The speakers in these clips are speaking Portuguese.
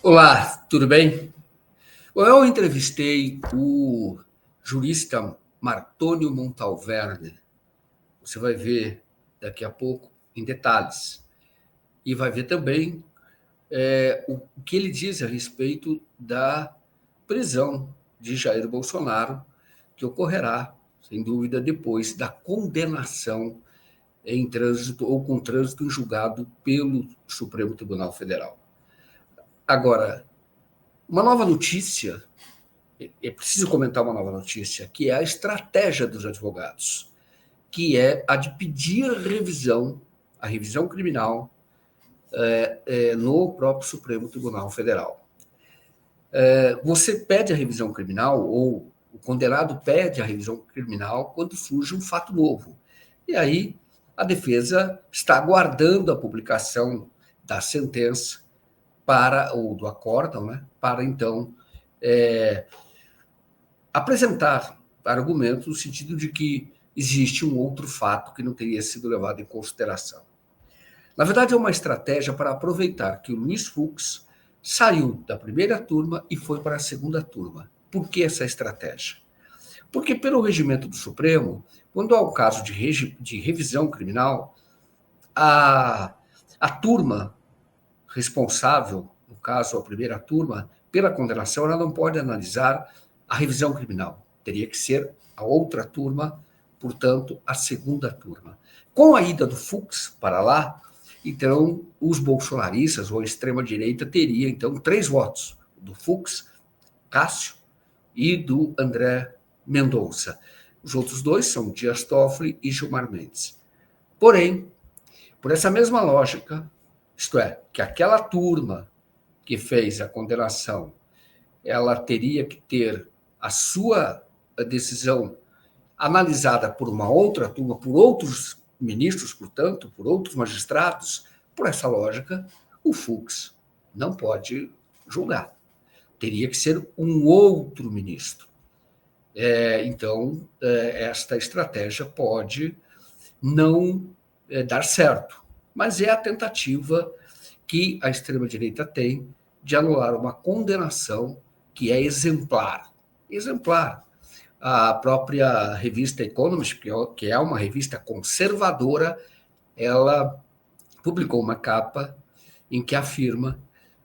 Olá, tudo bem? Bom, eu entrevistei o jurista Martônio Montalverne. Você vai ver daqui a pouco em detalhes. E vai ver também o que ele diz a respeito da prisão de Jair Bolsonaro, que ocorrerá, sem dúvida, depois da condenação em trânsito ou com trânsito em julgado pelo Supremo Tribunal Federal. Agora, uma nova notícia. É preciso comentar uma nova notícia, que é a estratégia dos advogados, que é a de pedir a revisão criminal, no próprio Supremo Tribunal Federal. Você pede a revisão criminal, ou o condenado pede a revisão criminal, quando surge um fato novo. E aí a defesa está aguardando a publicação da sentença ou do acórdão, né, para então apresentar argumentos no sentido de que existe um outro fato que não teria sido levado em consideração. Na verdade, é uma estratégia para aproveitar que o Luiz Fux saiu da primeira turma e foi para a segunda turma. Por que essa estratégia? Porque, pelo regimento do Supremo, quando há um caso de revisão criminal, a turma responsável, no caso a primeira turma, pela condenação, ela não pode analisar a revisão criminal. Teria que ser a outra turma, portanto, a segunda turma. Com a ida do Fux para lá, então, os bolsonaristas ou a extrema-direita teria, então, 3 votos: do Fux, Cássio, e do André Mendonça. Os outros 2 são Dias Toffoli e Gilmar Mendes. Porém, por essa mesma lógica, isto é, que aquela turma que fez a condenação, ela teria que ter a sua decisão analisada por uma outra turma, por outros ministros, portanto, por outros magistrados. Por essa lógica, o Fux não pode julgar. Teria que ser um outro ministro. Então, esta estratégia pode não dar certo, mas é a tentativa que a extrema-direita tem de anular uma condenação que é exemplar. Exemplar. A própria revista Economist, que é uma revista conservadora, ela publicou uma capa em que afirma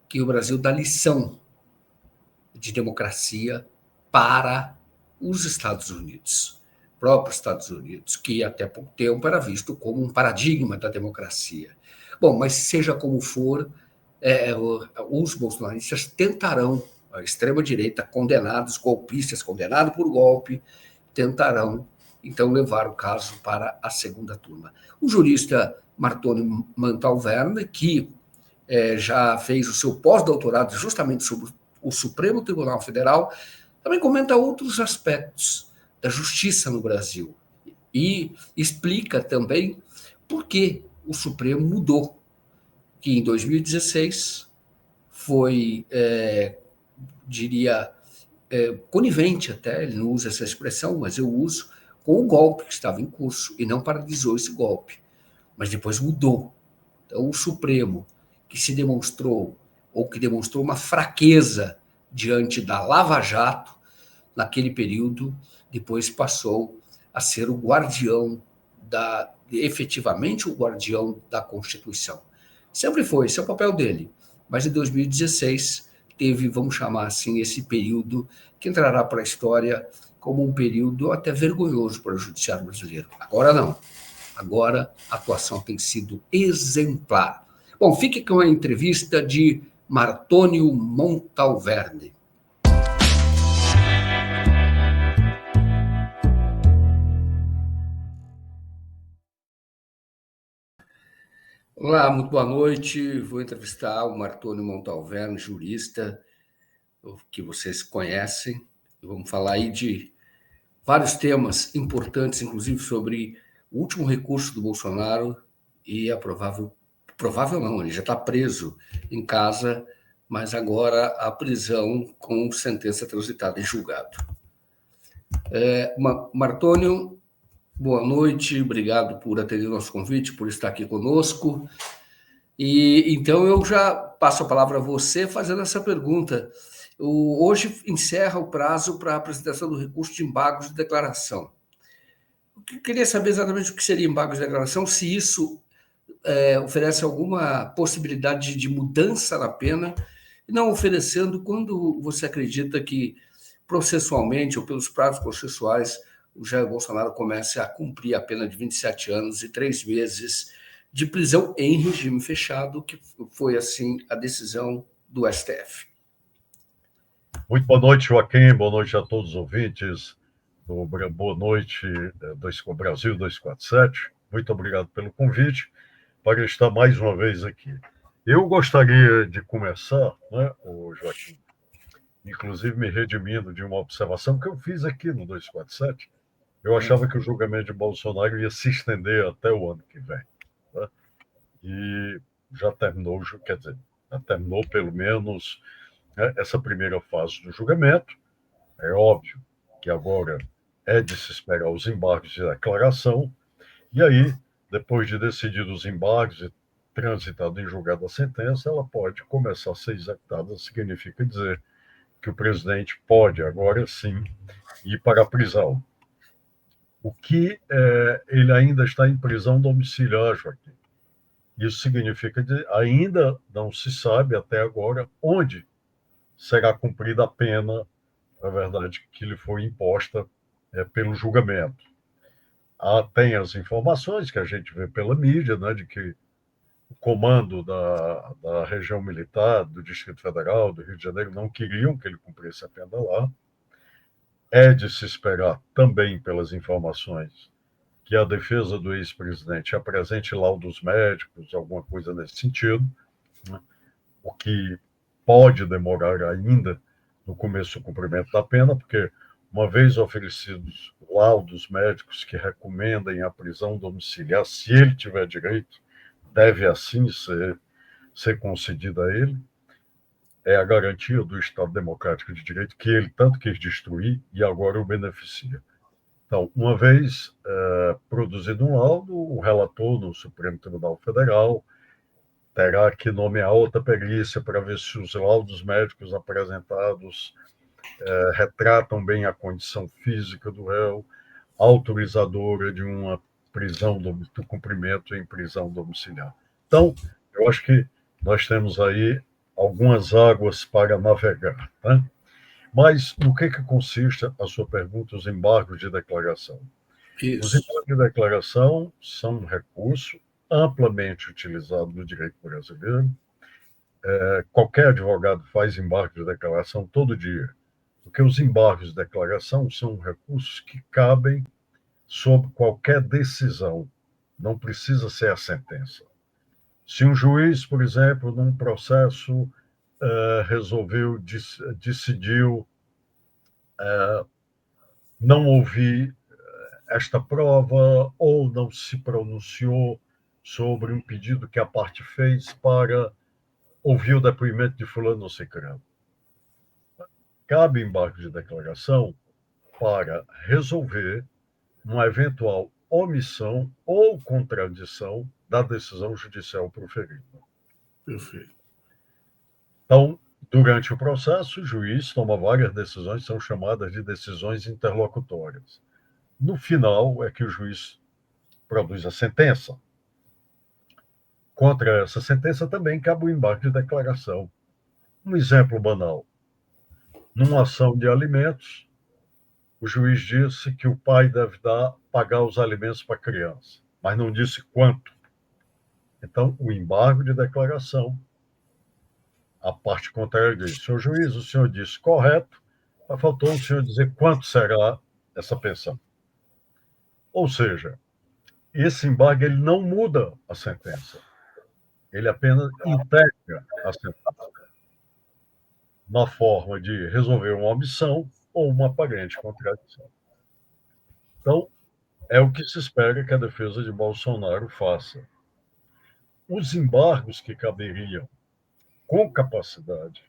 que o Brasil dá lição de democracia para os Estados Unidos, próprios Estados Unidos, que até pouco tempo era visto como um paradigma da democracia. Bom, mas seja como for, os bolsonaristas tentarão, a extrema-direita, condenados, golpistas condenados por golpe, tentarão, então, levar o caso para a segunda turma. O jurista Martônio Montalverne, que já fez o seu pós-doutorado justamente sobre o Supremo Tribunal Federal, também comenta outros aspectos da justiça no Brasil e explica também por que o Supremo mudou, que em 2016 foi, diria, conivente até, ele não usa essa expressão, mas eu uso, com o golpe que estava em curso e não paralisou esse golpe, mas depois mudou. Então, o Supremo, que se demonstrou, ou que demonstrou uma fraqueza diante da Lava Jato, naquele período, depois passou a ser o guardião efetivamente o guardião da Constituição. Sempre foi, esse é o papel dele. Mas em 2016 teve, vamos chamar assim, esse período que entrará para a história como um período até vergonhoso para o judiciário brasileiro. Agora não. Agora a atuação tem sido exemplar. Bom, fique com a entrevista de Martônio Montalverne. Olá, muito boa noite. Vou entrevistar o Martônio Montalverne, jurista, que vocês conhecem. Vamos falar aí de vários temas importantes, inclusive sobre o último recurso do Bolsonaro e a provável não, ele já está preso em casa, mas agora a prisão com sentença transitada em julgado. Martônio, boa noite, obrigado por atender o nosso convite, por estar aqui conosco. E então eu já passo a palavra a você fazendo essa pergunta. Hoje encerra o prazo para a apresentação do recurso de embargos de declaração. Eu queria saber exatamente o que seria embargos de declaração, se isso oferece alguma possibilidade de mudança na pena, e não oferecendo, quando você acredita que processualmente ou pelos prazos processuais o Jair Bolsonaro comece a cumprir a pena de 27 anos e 3 meses de prisão em regime fechado, que foi assim a decisão do STF. Muito boa noite, Joaquim, boa noite a todos os ouvintes do Boa Noite do Brasil 247. Muito obrigado pelo convite para estar mais uma vez aqui. Eu gostaria de começar, né, Joaquim, inclusive me redimindo de uma observação que eu fiz aqui no 247. Eu achava que o julgamento de Bolsonaro ia se estender até o ano que vem. Né? E já terminou, quer dizer, já terminou pelo menos, né, essa primeira fase do julgamento. É óbvio que agora é de se esperar os embargos de declaração, e aí, depois de decididos os embargos e transitado em julgado a sentença, ela pode começar a ser executada. Significa dizer que o presidente pode, agora sim, ir para a prisão. O que ele ainda está em prisão domiciliar, Joaquim. Isso significa que ainda não se sabe até agora onde será cumprida a pena, na verdade, que lhe foi imposta pelo julgamento. Tem as informações que a gente vê pela mídia, né, de que o comando da região militar, do Distrito Federal, do Rio de Janeiro, não queriam que ele cumprisse a pena lá. É de se esperar também pelas informações que a defesa do ex-presidente apresente laudos médicos, alguma coisa nesse sentido, né, o que pode demorar ainda no começo do cumprimento da pena, porque uma vez oferecidos laudos médicos que recomendem a prisão domiciliar, se ele tiver direito, deve assim ser concedida a ele. É a garantia do Estado Democrático de Direito que ele tanto quis destruir e agora o beneficia. Então, uma vez produzido um laudo, o relator no Supremo Tribunal Federal terá que nomear outra perícia para ver se os laudos médicos apresentados retratam bem a condição física do réu, autorizadora de uma prisão do cumprimento em prisão domiciliar. Então, eu acho que nós temos aí algumas águas para navegar. Né? Mas no que consiste a sua pergunta, os embargos de declaração? Isso. Os embargos de declaração são um recurso amplamente utilizado no direito brasileiro. Qualquer advogado faz embargo de declaração todo dia, porque os embargos de declaração são recursos que cabem sob qualquer decisão, não precisa ser a sentença. Se um juiz, por exemplo, num processo decidiu não ouvir esta prova ou não se pronunciou sobre um pedido que a parte fez para ouvir o depoimento de fulano ou cicrano. Cabe embargo de declaração para resolver uma eventual omissão ou contradição da decisão judicial proferida. Perfeito. Então, durante o processo, o juiz toma várias decisões, são chamadas de decisões interlocutórias. No final, é que o juiz produz a sentença. Contra essa sentença também cabe o embargo de declaração. Um exemplo banal. Numa ação de alimentos, o juiz disse que o pai deve pagar os alimentos para a criança, mas não disse quanto. Então, o embargo de declaração, a parte contrária diz: senhor juiz, o senhor disse correto, mas faltou o senhor dizer quanto será essa pensão. Ou seja, esse embargo ele não muda a sentença, ele apenas integra a sentença na forma de resolver uma omissão ou uma aparente contradição. Então, é o que se espera que a defesa de Bolsonaro faça. Os embargos que caberiam com capacidade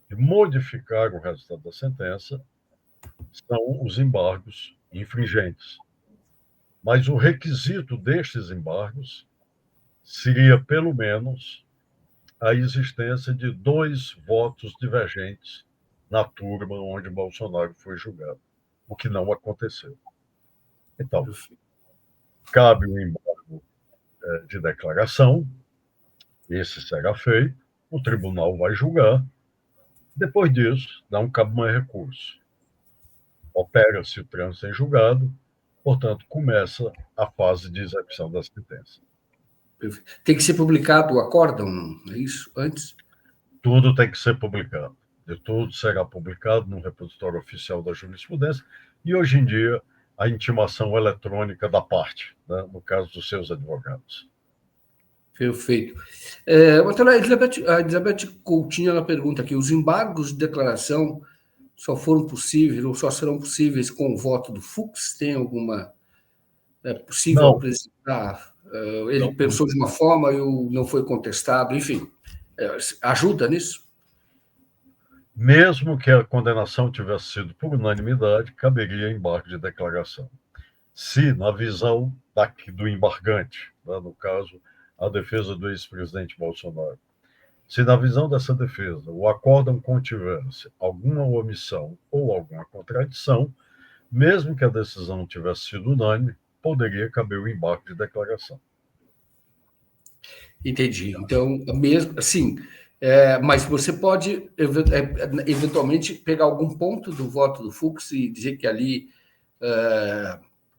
de modificar o resultado da sentença são os embargos infringentes. Mas o requisito destes embargos seria, pelo menos, a existência de 2 votos divergentes na turma onde Bolsonaro foi julgado, o que não aconteceu. Então, cabe um embargo de declaração, esse será feito, o tribunal vai julgar, depois disso, não cabe mais recurso. Opera-se o trânsito em julgado, portanto, começa a fase de execução da sentença. Tem que ser publicado o acórdão, não é isso? Antes? Tudo tem que ser publicado. De tudo será publicado no repositório oficial da jurisprudência e, hoje em dia, a intimação eletrônica da parte, né, no caso dos seus advogados. Perfeito. A Elizabeth Coutinho ela pergunta aqui: os embargos de declaração só foram possíveis ou só serão possíveis com o voto do Fux? Tem alguma. É possível Não, apresentar? Ele não. pensou de uma forma e não foi contestado, enfim. Ajuda nisso? Mesmo que a condenação tivesse sido por unanimidade, caberia embargo de declaração. Se, na visão do embargante, né, no caso, a defesa do ex-presidente Bolsonaro, se na visão dessa defesa o acórdão contivesse alguma omissão ou alguma contradição, mesmo que a decisão tivesse sido unânime, poderia caber o embargo de declaração. Entendi. Então, mesmo assim, mas você pode eventualmente pegar algum ponto do voto do Fux e dizer que ali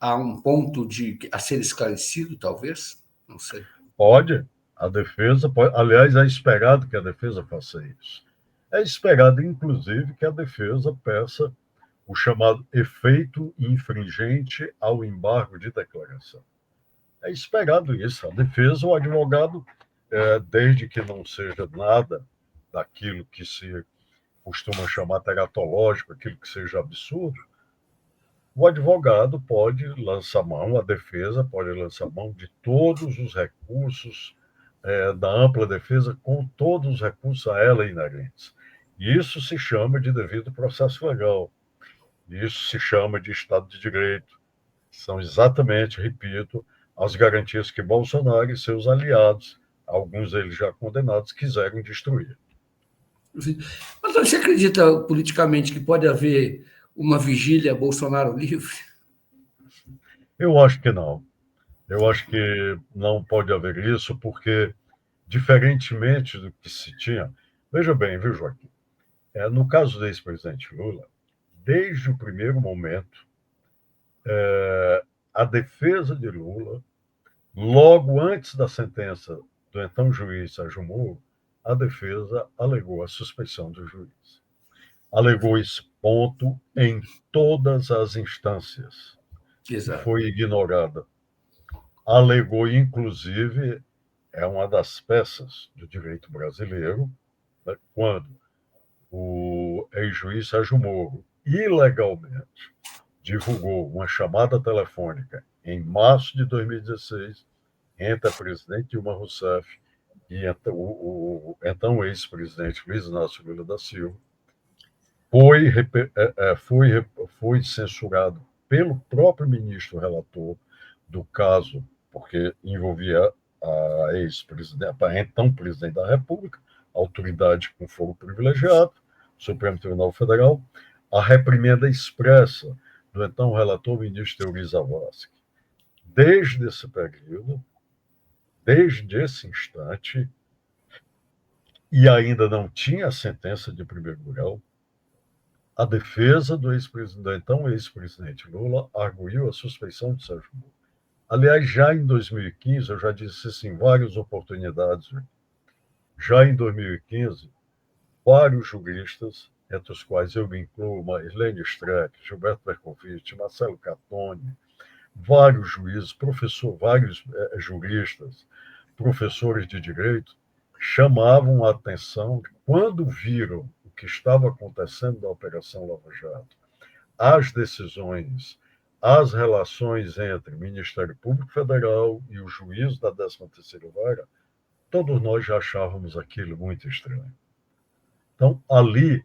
há um ponto a ser esclarecido, talvez? Não sei. Pode, a defesa pode, aliás, é esperado que a defesa faça isso. É esperado, inclusive, que a defesa peça o chamado efeito infringente ao embargo de declaração. É esperado isso. A defesa, o advogado, desde que não seja nada daquilo que se costuma chamar teratológico, aquilo que seja absurdo, o advogado pode lançar mão, a defesa pode lançar mão de todos os recursos da ampla defesa, com todos os recursos a ela inerentes. Isso se chama de devido processo legal. Isso se chama de Estado de Direito. São exatamente, repito, as garantias que Bolsonaro e seus aliados, alguns deles já condenados, quiseram destruir. Mas você acredita politicamente que pode haver uma vigília Bolsonaro livre? Eu acho que não. Eu acho que não pode haver isso, porque, diferentemente do que se tinha. Veja bem, viu, Joaquim? No caso do ex-presidente Lula, desde o primeiro momento, a defesa de Lula, logo antes da sentença do então juiz Sérgio Moro, a defesa alegou a suspeição do juiz. Alegou esse ponto em todas as instâncias. Exato. E foi ignorada. Alegou, inclusive, é uma das peças do direito brasileiro, né, quando o ex-juiz Sérgio Moro, ilegalmente, divulgou uma chamada telefônica em março de 2016 entre a presidente Dilma Rousseff e o então ex-presidente Luiz Inácio Lula da Silva, foi censurado pelo próprio ministro relator do caso, porque envolvia a ex-presidente, a então presidente da República, autoridade com foro privilegiado, Supremo Tribunal Federal, a reprimenda expressa do então relator ministro Teori Zavascki. Desde esse período, desde esse instante, e ainda não tinha a sentença de primeiro grau, a defesa do então ex-presidente Lula arguiu a suspeição de Sérgio Moro. Aliás, já em 2015, eu já disse isso em várias oportunidades, já em 2015, vários juristas, entre os quais eu me incluo, Marlene Streck, Gilberto Bercovitch, Marcelo Catoni, vários juízes, vários juristas, professores de direito, chamavam a atenção quando viram o que estava acontecendo na Operação Lava Jato, as decisões, as relações entre o Ministério Público Federal e o juiz da 13ª Vara, todos nós já achávamos aquilo muito estranho. Então, ali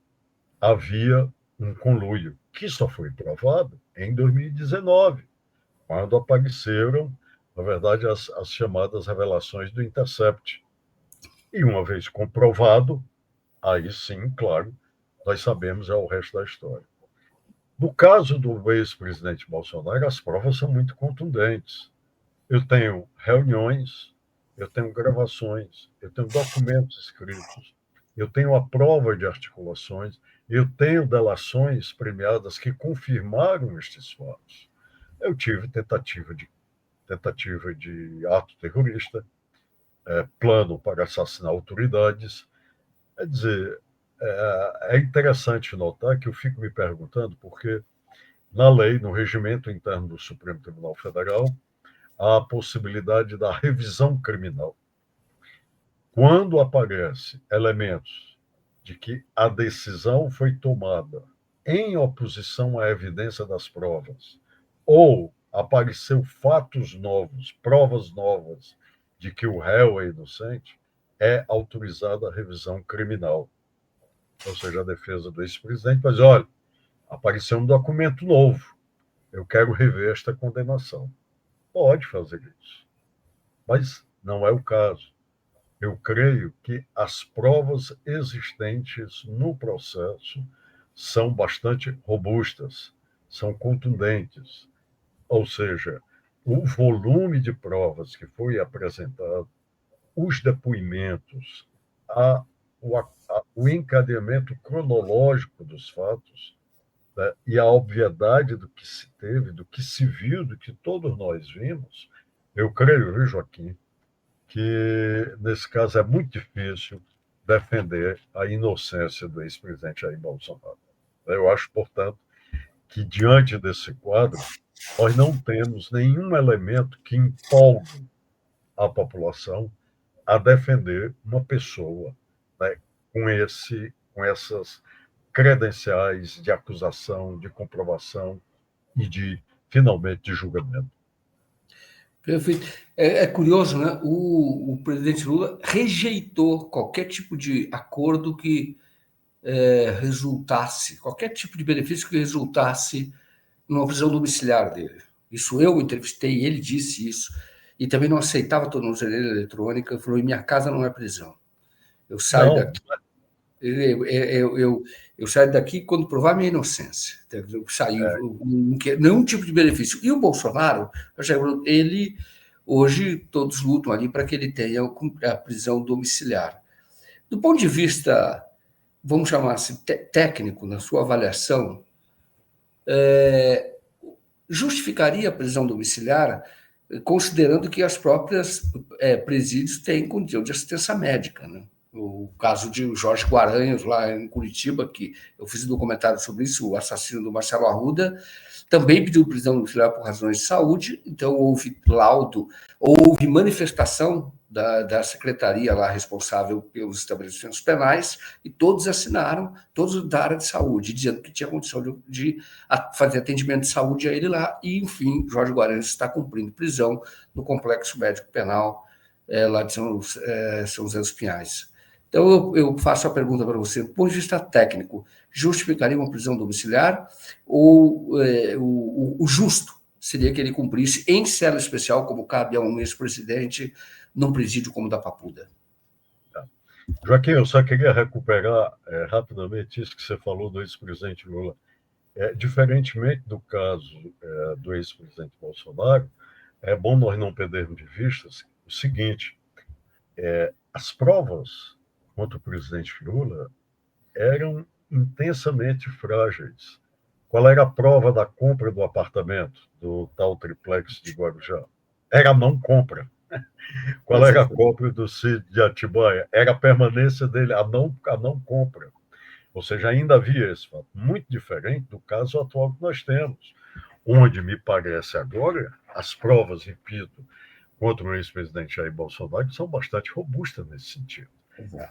havia um conluio, que só foi provado em 2019, quando apareceram, na verdade, as chamadas revelações do Intercept. E uma vez comprovado, aí sim, claro, nós sabemos é o resto da história. No caso do ex-presidente Bolsonaro, as provas são muito contundentes. Eu tenho reuniões, eu tenho gravações, eu tenho documentos escritos, eu tenho a prova de articulações, eu tenho delações premiadas que confirmaram estes fatos. Eu tive tentativa de ato terrorista, plano para assassinar autoridades. Quer dizer, é interessante notar que eu fico me perguntando porque na lei, no regimento interno do Supremo Tribunal Federal, há a possibilidade da revisão criminal. Quando aparece elementos de que a decisão foi tomada em oposição à evidência das provas, ou apareceu fatos novos, provas novas de que o réu é inocente, é autorizada a revisão criminal. Ou seja, a defesa do ex-presidente, mas olha, apareceu um documento novo, eu quero rever esta condenação. Pode fazer isso, mas não é o caso. Eu creio que as provas existentes no processo são bastante robustas, são contundentes. Ou seja, o volume de provas que foi apresentado, os depoimentos, o encadeamento cronológico dos fatos, né, e a obviedade do que se teve, do que se viu, do que todos nós vimos, eu creio, viu, Joaquim, que, nesse caso, é muito difícil defender a inocência do ex-presidente Jair Bolsonaro. Eu acho, portanto, que, diante desse quadro, nós não temos nenhum elemento que empolgue a população a defender uma pessoa, né, com essas credenciais de acusação, de comprovação e de, finalmente, de julgamento. Perfeito. É curioso, né? O presidente Lula rejeitou qualquer tipo de acordo que resultasse, qualquer tipo de benefício que resultasse numa prisão domiciliar dele. Isso eu entrevistei, ele disse isso. E também não aceitava tornozeleira eletrônica, falou: em minha casa não é prisão. Eu saio daqui. Eu saio daqui quando provar minha inocência. Eu saio, não quero nenhum tipo de benefício. E o Bolsonaro, ele hoje todos lutam ali para que ele tenha a prisão domiciliar. Do ponto de vista, vamos chamar assim, técnico, na sua avaliação, justificaria a prisão domiciliar, considerando que as próprias presídios têm condição de assistência médica, né? O caso de Jorge Guaranhos, lá em Curitiba, que eu fiz um documentário sobre isso, o assassino do Marcelo Arruda, também pediu prisão domiciliar por razões de saúde, então houve laudo, houve manifestação da secretaria lá responsável pelos estabelecimentos penais, e todos assinaram, todos da área de saúde, dizendo que tinha condição de fazer atendimento de saúde a ele lá, e, enfim, Jorge Guaranhos está cumprindo prisão no Complexo Médico Penal lá de São José dos Pinhais. Então, eu faço a pergunta para você, do ponto de vista técnico, justificaria uma prisão domiciliar ou o justo seria que ele cumprisse em cela especial, como cabe a um ex-presidente, num presídio como o da Papuda? Joaquim, eu só queria recuperar rapidamente isso que você falou do ex-presidente Lula. Diferentemente do caso do ex-presidente Bolsonaro, é bom nós não perdermos de vista o seguinte: as provas contra o presidente Lula eram intensamente frágeis. Qual era a prova da compra do apartamento, do tal triplex de Guarujá? Era a não compra. Qual era a compra do sítio de Atibaia? Era a permanência dele, a não compra. Ou seja, ainda havia esse fato. Muito diferente do caso atual que nós temos, onde, me parece agora, as provas, repito, contra o ex-presidente Jair Bolsonaro são bastante robustas nesse sentido.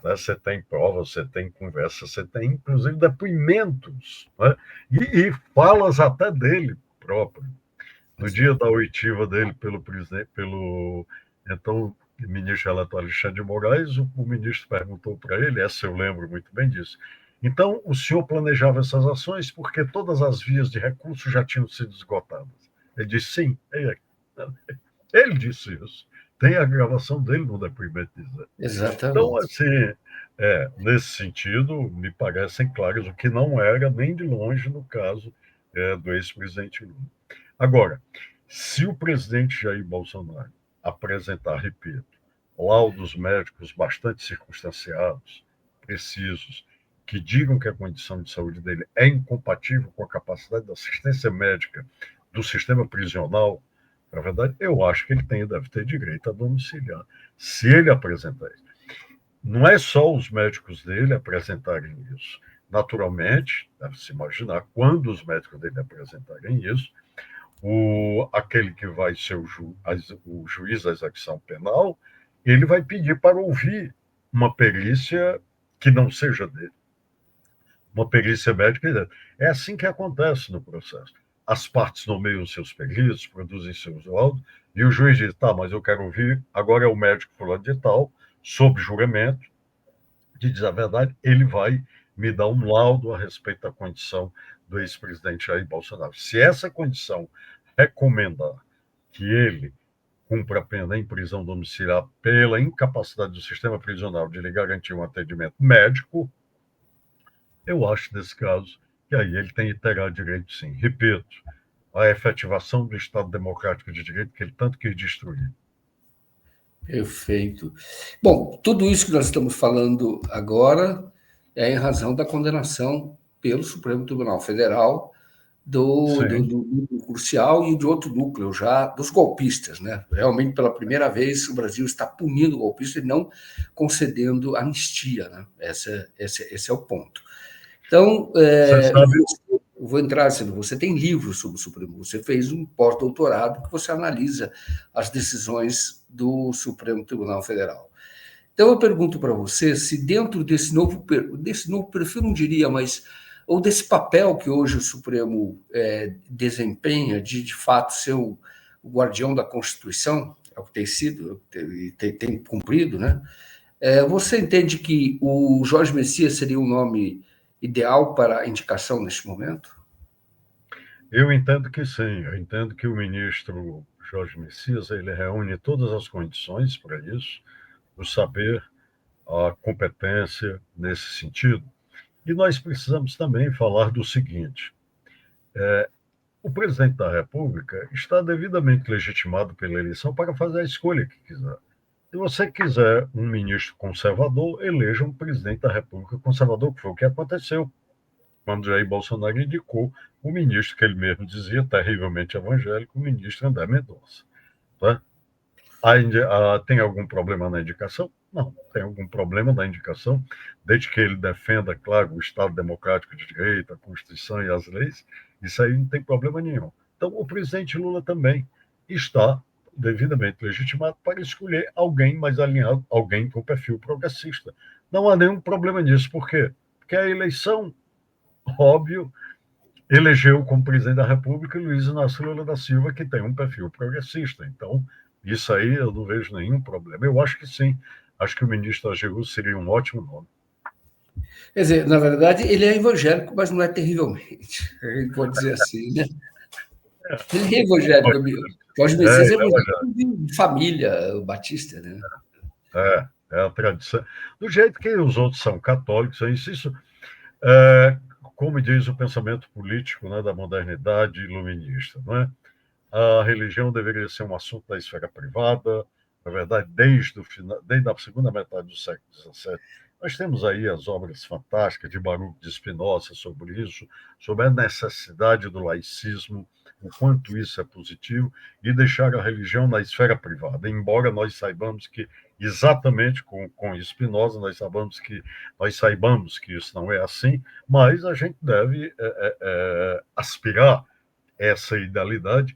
Você tem provas, você tem conversas, você tem, inclusive, depoimentos, né? e falas até dele próprio. No dia da oitiva dele pelo então ministro relator Alexandre de Moraes, o ministro perguntou para ele, essa eu lembro muito bem disso: então, o senhor planejava essas ações porque todas as vias de recurso já tinham sido esgotadas? Ele disse sim. Ele disse isso. tem a gravação dele no depoimento dizendo. Então, Exatamente. assim, nesse sentido, me parecem claros, o que não era nem de longe no caso do ex-presidente Lula. Agora, se o presidente Jair Bolsonaro apresentar, repito, laudos médicos bastante circunstanciados, precisos, que digam que a condição de saúde dele é incompatível com a capacidade da assistência médica do sistema prisional, na verdade, eu acho que ele deve ter direito a domiciliar. Se ele apresentar isso. Não é só os médicos dele apresentarem isso. Naturalmente, deve-se imaginar, quando os médicos dele apresentarem isso, aquele que vai ser o juiz da execução penal, ele vai pedir para ouvir uma perícia que não seja dele. Uma perícia médica. É assim que acontece no processo. As partes nomeiam seus peritos, produzem seus laudos, e o juiz diz, tá, mas eu quero ouvir, agora é o médico fulano de tal, sob juramento, de dizer a verdade, ele vai me dar um laudo a respeito da condição do ex-presidente Jair Bolsonaro. Se essa condição recomendar que ele cumpra a pena em prisão domiciliar pela incapacidade do sistema prisional de lhe garantir um atendimento médico, eu acho, nesse caso, que aí ele terá direito, sim. Repito, à efetivação do Estado Democrático de Direito que ele tanto quis destruir. Perfeito. Bom, tudo isso que nós estamos falando agora é em razão da condenação pelo Supremo Tribunal Federal do crucial e de outro núcleo já, dos golpistas, né? Realmente, pela primeira vez, o Brasil está punindo o golpista e não concedendo anistia, né? Esse é o ponto. Então, vou entrar assim, você tem livros sobre o Supremo, você fez um pós-doutorado que você analisa as decisões do Supremo Tribunal Federal. Então, eu pergunto para você se dentro desse novo perfil, não diria, mas ou desse papel que hoje o Supremo desempenha de fato ser o guardião da Constituição, é o que tem sido, tem cumprido, né? Você entende que o Jorge Messias seria um nome ideal para a indicação neste momento? Eu entendo que sim. Eu entendo que o ministro Jorge Messias ele reúne todas as condições para isso, o saber, a competência nesse sentido. E nós precisamos também falar do seguinte: o presidente da República está devidamente legitimado pela eleição para fazer a escolha que quiser. Se você quiser um ministro conservador, eleja um presidente da República conservador, que foi o que aconteceu quando Jair Bolsonaro indicou o ministro que ele mesmo dizia, terrivelmente evangélico, o ministro André Mendonça. Tá? Tem algum problema na indicação? Não, tem algum problema na indicação, desde que ele defenda, claro, o Estado Democrático de Direito, a Constituição e as leis, isso aí não tem problema nenhum. Então, o presidente Lula também está devidamente legitimado para escolher alguém mais alinhado, alguém com perfil progressista. Não há nenhum problema nisso. Por quê? Porque a eleição, óbvio, elegeu como presidente da República Luiz Inácio Lula da Silva, que tem um perfil progressista. Então, isso aí eu não vejo nenhum problema. Eu acho que sim. Acho que o ministro AGU seria um ótimo nome. Quer dizer, na verdade, ele é evangélico, mas não é terrivelmente. A gente pode dizer assim, né? Ele é evangélico. Jorge Messias é evangélico de família batista, né? É a tradição. Do jeito que os outros são católicos, isso como diz o pensamento político, né, da modernidade iluminista, não é? A religião deveria ser um assunto da esfera privada, na verdade, desde a segunda metade do século XVII. Nós temos aí as obras fantásticas de Baruch de Spinoza sobre isso, sobre a necessidade do laicismo, o quanto isso é positivo, e deixar a religião na esfera privada, embora nós saibamos que, exatamente com Spinoza, nós saibamos que isso não é assim, mas a gente deve aspirar essa idealidade.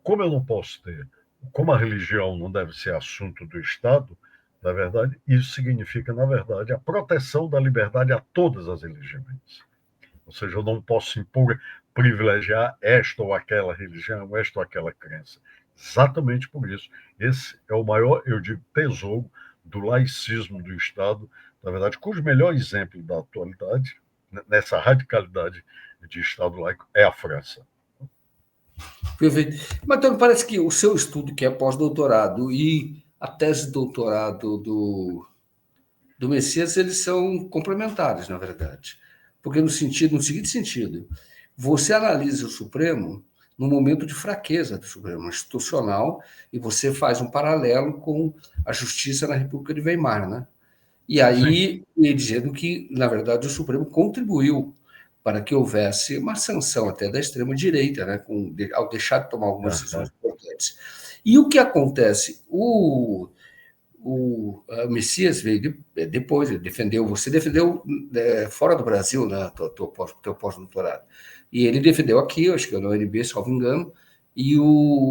Como eu não posso ter, como a religião não deve ser assunto do Estado, na verdade, isso significa, na verdade, a proteção da liberdade a todas as religiões. Ou seja, eu não posso impor, privilegiar esta ou aquela religião, esta ou aquela crença. Exatamente por isso. Esse é o maior, eu digo, tesouro do laicismo do Estado, na verdade, cujo melhor exemplo da atualidade, nessa radicalidade de Estado laico, é a França. Perfeito. Mas então parece que o seu estudo, que é pós-doutorado, e a tese de doutorado do Messias, eles são complementares, na verdade. Porque no seguinte sentido, você analisa o Supremo no momento de fraqueza do Supremo institucional e você faz um paralelo com a justiça na República de Weimar, né? E aí, dizendo que, na verdade, o Supremo contribuiu para que houvesse uma sanção até da extrema-direita, né, ao deixar de tomar algumas decisões importantes. E o que acontece? O Messias veio depois, ele defendeu, você defendeu fora do Brasil, né, teu pós-doutorado. E ele defendeu aqui, acho que é no UNB, salvo engano, e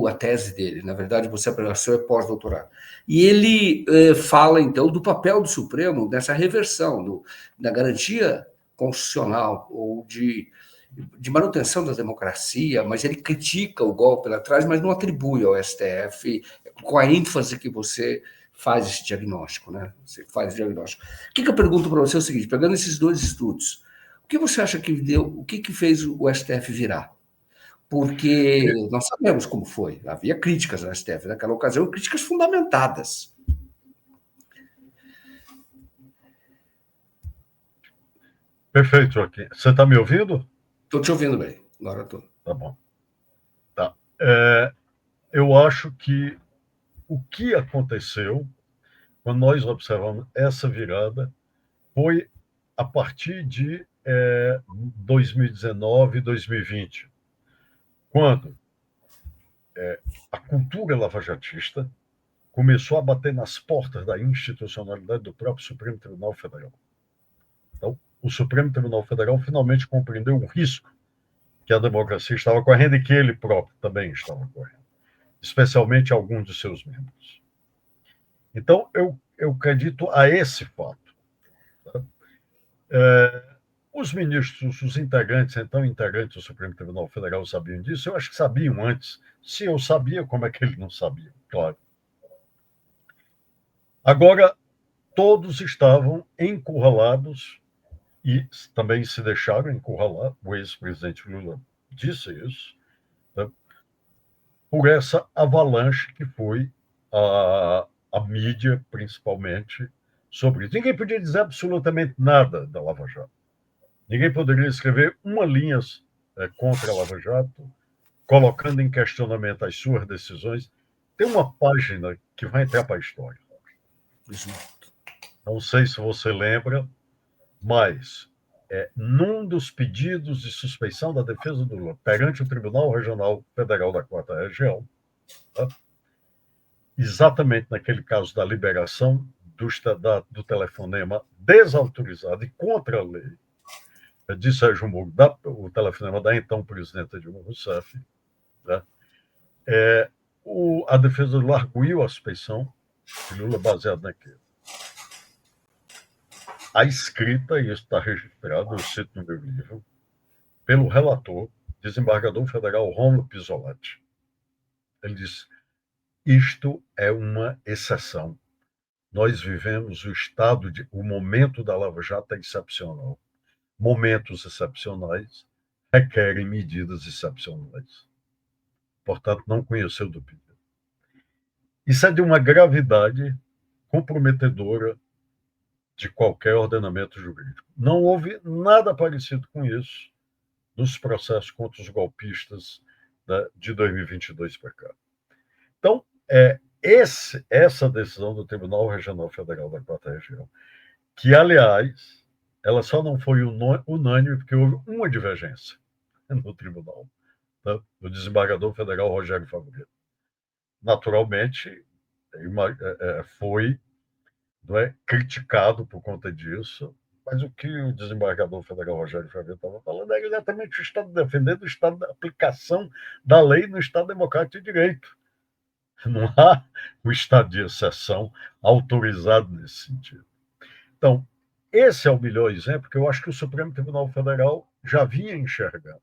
a tese dele, na verdade, você apresentou é pós-doutorado. E ele fala, então, do papel do Supremo nessa reversão, da garantia constitucional ou de manutenção da democracia, mas ele critica o golpe lá atrás, mas não atribui ao STF com a ênfase que você faz esse diagnóstico, né? Você faz esse diagnóstico. O que eu pergunto para você é o seguinte, pegando esses dois estudos, o que você acha que deu, o que fez o STF virar? Porque nós sabemos como foi. Havia críticas ao STF naquela ocasião, críticas fundamentadas. Perfeito, Joaquim. Você está me ouvindo? Estou te ouvindo bem. Agora estou. Tá bom. Tá. Eu acho que o que aconteceu quando nós observamos essa virada foi a partir de 2019, 2020, quando a cultura lavajatista começou a bater nas portas da institucionalidade do próprio Supremo Tribunal Federal. Então, o Supremo Tribunal Federal finalmente compreendeu o risco que a democracia estava correndo e que ele próprio também estava correndo, especialmente alguns de seus membros. Então, eu acredito a esse fato. Tá? Os ministros, os integrantes, então integrantes do Supremo Tribunal Federal sabiam disso? Eu acho que sabiam antes. Se eu sabia, como é que eles não sabiam? Claro. Agora, todos estavam encurralados e também se deixaram encurralar. O ex-presidente Lula disse isso, né, por essa avalanche que foi a mídia, principalmente, sobre isso. Ninguém podia dizer absolutamente nada da Lava Jato. Ninguém poderia escrever uma linha contra a Lava Jato, colocando em questionamento as suas decisões. Tem uma página que vai entrar para a história. Não sei se você lembra, mas num dos pedidos de suspeição da defesa do Lula perante o Tribunal Regional Federal da 4ª Região, tá? Exatamente naquele caso da liberação do telefonema desautorizado e contra a lei de Sérgio Moro, o telefonema da então presidenta Dilma Rousseff, né? A defesa do Lula arguiu a suspeição de Lula baseado naquilo. A escrita, e isso está registrado, eu cito no meu livro, pelo relator, desembargador federal Rômulo Pizzolatti. Ele diz: isto é uma exceção. Nós vivemos o momento da Lava Jato é excepcional. Momentos excepcionais requerem medidas excepcionais. Portanto, não conheceu do pedido. Isso é de uma gravidade comprometedora de qualquer ordenamento jurídico. Não houve nada parecido com isso nos processos contra os golpistas de 2022 para cá. Então, essa decisão do Tribunal Regional Federal da 4ª Região, que, aliás, ela só não foi unânime porque houve uma divergência no tribunal, tá? Do desembargador federal Rogério Favorito. Naturalmente, foi criticado por conta disso, mas o que o desembargador federal Rogério Favorito estava falando é exatamente o Estado defendendo o Estado da aplicação da lei no Estado Democrático de Direito. Não há o estado de exceção autorizado nesse sentido. Então, esse é o melhor exemplo, que eu acho que o Supremo Tribunal Federal já vinha enxergando.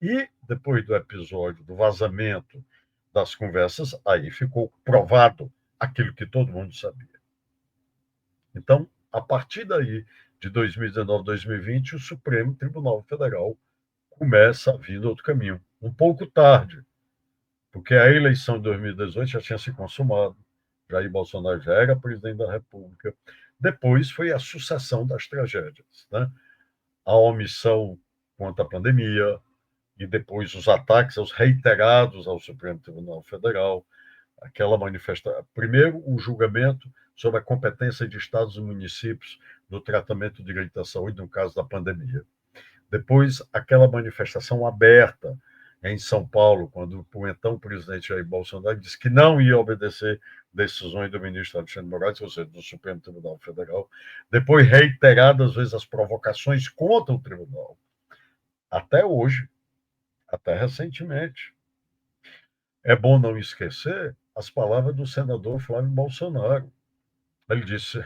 E, depois do episódio do vazamento das conversas, aí ficou provado aquilo que todo mundo sabia. Então, a partir daí, de 2019, 2020, o Supremo Tribunal Federal começa a vir do outro caminho. Um pouco tarde, porque a eleição de 2018 já tinha se consumado, Jair Bolsonaro já era presidente da República. Depois foi a sucessão das tragédias, né? A omissão quanto à pandemia, e depois os ataques aos reiterados ao Supremo Tribunal Federal, aquela manifestação. Primeiro, o julgamento sobre a competência de estados e municípios no tratamento do direito à saúde no caso da pandemia. Depois, aquela manifestação aberta em São Paulo, quando o então presidente Jair Bolsonaro disse que não ia obedecer decisões do ministro Alexandre de Moraes, ou seja, do Supremo Tribunal Federal. Depois, reiteradas vezes as provocações contra o tribunal. Até hoje, até recentemente. É bom não esquecer as palavras do senador Flávio Bolsonaro. Ele disse: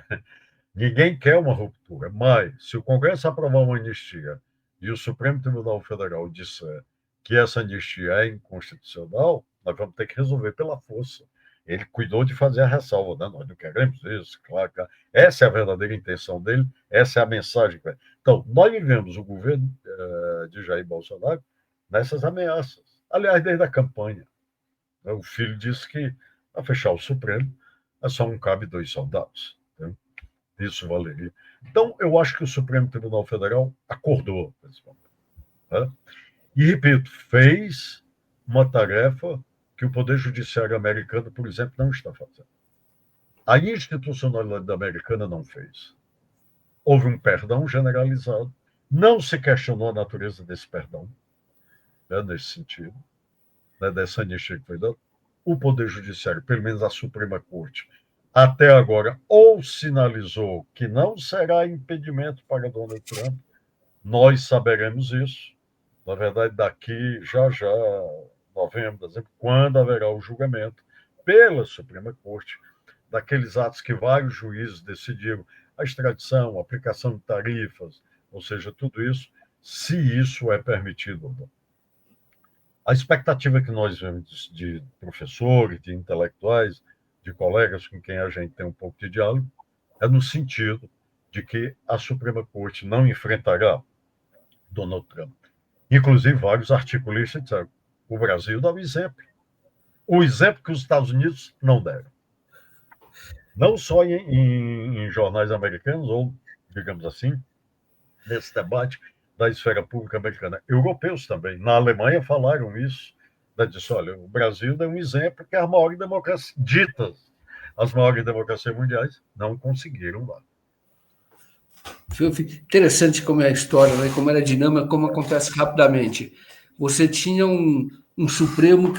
ninguém quer uma ruptura, mas se o Congresso aprovar uma anistia e o Supremo Tribunal Federal disser que essa anistia é inconstitucional, nós vamos ter que resolver pela força. Ele cuidou de fazer a ressalva, né? Nós não queremos isso, claro. Essa é a verdadeira intenção dele, essa é a mensagem. Então, nós vivemos o governo de Jair Bolsonaro nessas ameaças. Aliás, desde a campanha. O filho disse que, a fechar o Supremo, só não cabe 2 soldados. Né? Isso valeria. Então, eu acho que o Supremo Tribunal Federal acordou nesse momento. Né? E, repito, fez uma tarefa que o Poder Judiciário americano, por exemplo, não está fazendo. A institucionalidade americana não fez. Houve um perdão generalizado, não se questionou a natureza desse perdão, né, nesse sentido, né, dessa anistia que foi dada. O Poder Judiciário, pelo menos a Suprema Corte, até agora, ou sinalizou que não será impedimento para Donald Trump, nós saberemos isso, na verdade, daqui já, novembro, dezembro, quando haverá o julgamento pela Suprema Corte, daqueles atos que vários juízes decidiram, a extradição, a aplicação de tarifas, ou seja, tudo isso, se isso é permitido ou não. A expectativa que nós vemos de professores, de intelectuais, de colegas com quem a gente tem um pouco de diálogo, é no sentido de que a Suprema Corte não enfrentará Donald Trump. Inclusive, vários articulistas disseram: o Brasil dá o exemplo que os Estados Unidos não deram. Não só em jornais americanos, ou, digamos assim, nesse debate da esfera pública americana. Europeus também. Na Alemanha falaram isso. Disse: olha, o Brasil deu um exemplo que as maiores democracias, ditas as maiores democracias mundiais, não conseguiram lá. Interessante como é a história, né? Como era dinâmica, como acontece rapidamente. Você tinha um Supremo,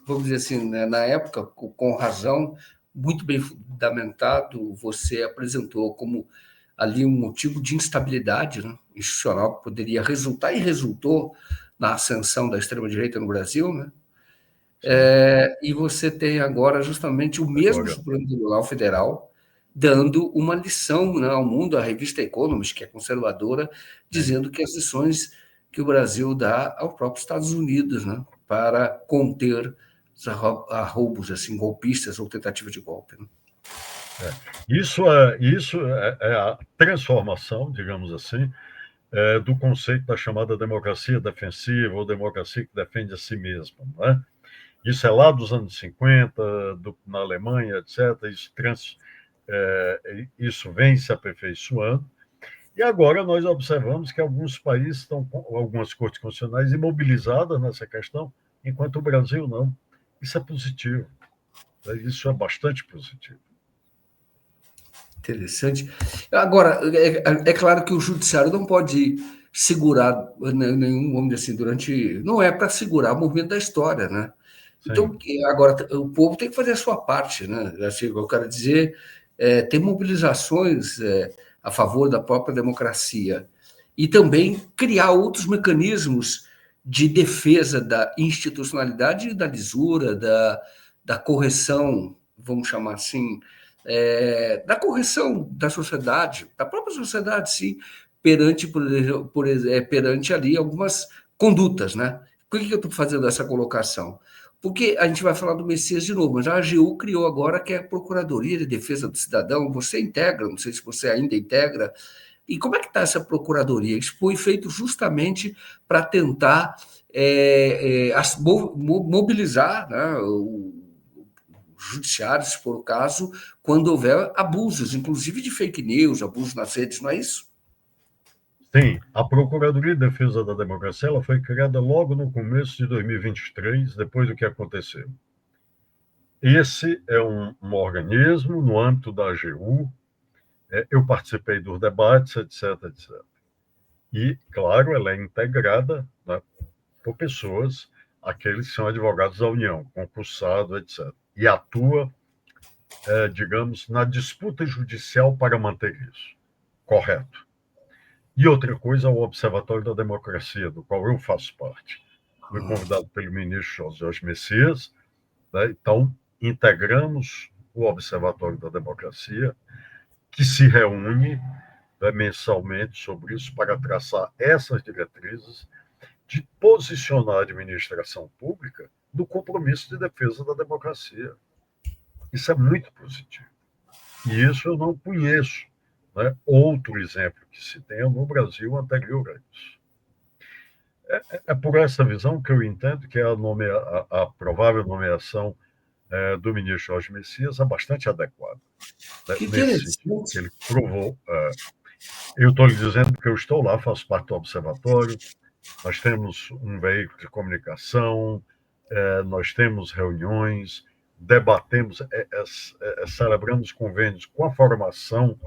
vamos dizer assim, né, na época, com razão, muito bem fundamentado, você apresentou como ali um motivo de instabilidade, né, institucional que poderia resultar, e resultou, na ascensão da extrema-direita no Brasil, né? E você tem agora justamente o mesmo Supremo Tribunal Federal dando uma lição, né, ao mundo, a revista Economist, que é conservadora, dizendo que as lições que o Brasil dá aos próprios Estados Unidos, né, para conter roubos assim, golpistas ou tentativa de golpe. Né? Isso é a transformação, digamos assim, do conceito da chamada democracia defensiva ou democracia que defende a si mesma. Não é? Isso é lá dos anos 50, na Alemanha, etc. Isso vem se aperfeiçoando. E agora nós observamos que alguns países estão com algumas cortes constitucionais imobilizadas nessa questão, enquanto o Brasil não. Isso é positivo. Isso é bastante positivo. Interessante. Agora, é claro que o judiciário não pode segurar nenhum, vamos dizer assim, durante... Não é para segurar o movimento da história, né? Sim. Então, agora, o povo tem que fazer a sua parte, né? Assim, eu quero dizer, tem mobilizações a favor da própria democracia e também criar outros mecanismos de defesa da institucionalidade e da lisura, da correção, vamos chamar assim, da correção da sociedade, da própria sociedade, sim, perante ali algumas condutas, né? Por que eu estou fazendo essa colocação? Porque a gente vai falar do Messias de novo, mas a AGU criou agora, que é a Procuradoria de Defesa do Cidadão, você integra, não sei se você ainda integra, E como é que está essa procuradoria? Isso foi feito justamente para tentar mobilizar, né, o judiciário, se for o caso, quando houver abusos, inclusive de fake news, abusos nas redes, não é isso? Sim, a Procuradoria de Defesa da Democracia ela foi criada logo no começo de 2023, depois do que aconteceu. Esse é um organismo no âmbito da AGU, eu participei dos debates, etc, etc. E, claro, ela é integrada, né, por pessoas, aqueles que são advogados da União, concursados, etc. E atua, digamos, na disputa judicial para manter isso. Correto. E outra coisa é o Observatório da Democracia, do qual eu faço parte. Fui convidado pelo ministro Jorge Messias, né? Então, integramos o Observatório da Democracia, que se reúne, né, mensalmente sobre isso para traçar essas diretrizes de posicionar a administração pública no compromisso de defesa da democracia. Isso é muito positivo. E isso eu não conheço, né, outro exemplo que se tenha no Brasil anterior a isso. É por essa visão que eu entendo que a provável nomeação do ministro Jorge Messias é bastante adequada, né, Que nesse sentido, que interessante. ele provou. Eu estou lhe dizendo que eu estou lá, faço parte do observatório, nós temos um veículo de comunicação, nós temos reuniões, debatemos, celebramos convênios com a formação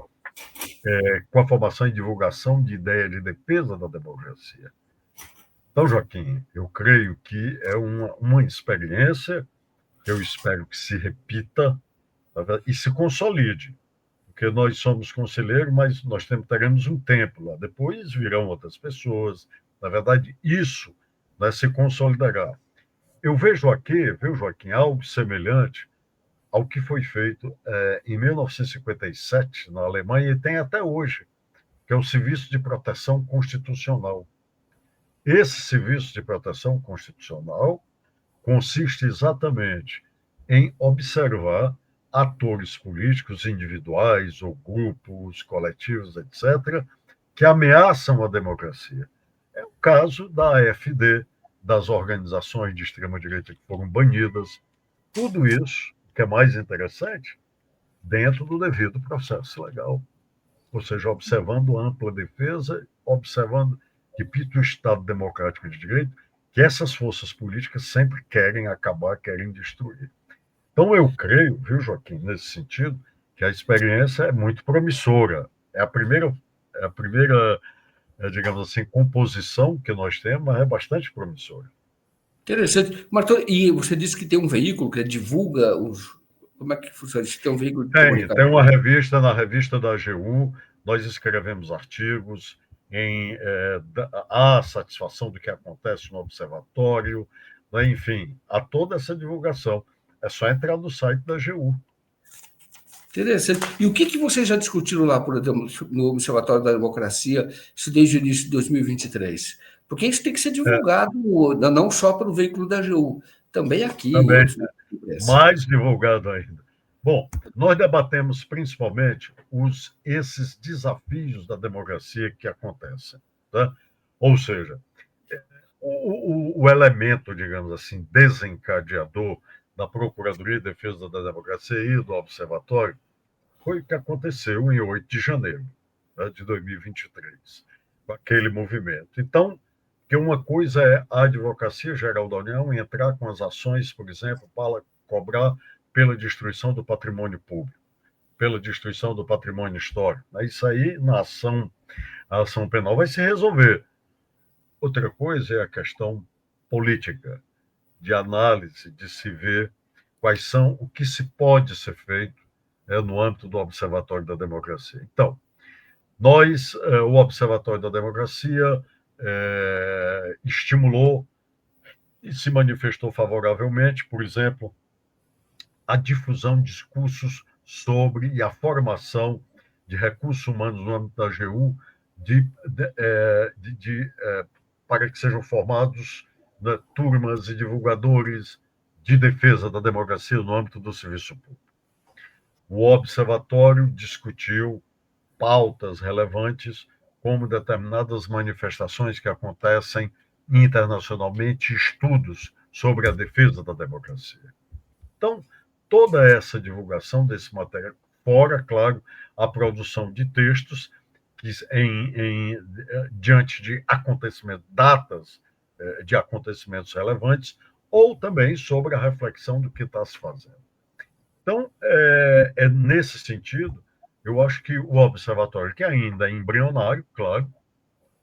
e divulgação de ideia de defesa da democracia. Então, Joaquim, eu creio que é uma experiência que eu espero que se repita, tá, e se consolide, porque nós somos conselheiros, mas nós teremos um tempo lá. Depois virão outras pessoas. Na verdade, isso, né, se consolidará. Eu vejo aqui, viu, Joaquim, algo semelhante ao que foi feito em 1957 na Alemanha e tem até hoje, que é o Serviço de Proteção Constitucional. Esse Serviço de Proteção Constitucional consiste exatamente em observar atores políticos individuais ou grupos coletivos, etc., que ameaçam a democracia. É o caso da AfD, das organizações de extrema-direita que foram banidas. Tudo isso, que é mais interessante, dentro do devido processo legal. Ou seja, observando ampla defesa, observando, repito, o Estado democrático de direito, que essas forças políticas sempre querem acabar, querem destruir. Então, eu creio, viu, Joaquim, nesse sentido, que a experiência é muito promissora. É a primeira, digamos assim, composição que nós temos, mas é bastante promissora. Interessante. Martor, e você disse que tem um veículo que divulga os. Como é que funciona? Isso tem um veículo de Tem comunicação. uma revista, na revista da AGU, nós escrevemos artigos, a satisfação do que acontece no observatório, né, enfim, há toda essa divulgação. É só entrar no site da AGU. Interessante. E o que vocês já discutiram lá, por exemplo, no Observatório da Democracia, isso desde o início de 2023? Porque isso tem que ser É, divulgado não só pelo veículo da AGU, também aqui em também, outros lugares. mais divulgado ainda. Bom, nós debatemos principalmente esses desafios da democracia que acontecem. Tá? Ou seja, o elemento, digamos assim, desencadeador da Procuradoria de Defesa da Democracia e do Observatório foi o que aconteceu em 8 de janeiro, né, de 2023, com aquele movimento. Então, que uma coisa é a Advocacia Geral da União entrar com as ações, por exemplo, para cobrar pela destruição do patrimônio público, pela destruição do patrimônio histórico. Isso aí, a ação penal vai se resolver. Outra coisa é a questão política, de análise, de se ver quais são o que se pode ser feito no âmbito do Observatório da Democracia. Então, o Observatório da Democracia, estimulou e se manifestou favoravelmente, por exemplo, a difusão de discursos sobre e a formação de recursos humanos no âmbito da AGU para que sejam formados, né, turmas e divulgadores de defesa da democracia no âmbito do serviço público. O Observatório discutiu pautas relevantes, como determinadas manifestações que acontecem internacionalmente, estudos sobre a defesa da democracia. Então, toda essa divulgação desse material, fora, claro, a produção de textos que, diante de acontecimentos, datas de acontecimentos relevantes, ou também sobre a reflexão do que está se fazendo. Então, nesse sentido, eu acho que o observatório, que ainda é embrionário, claro,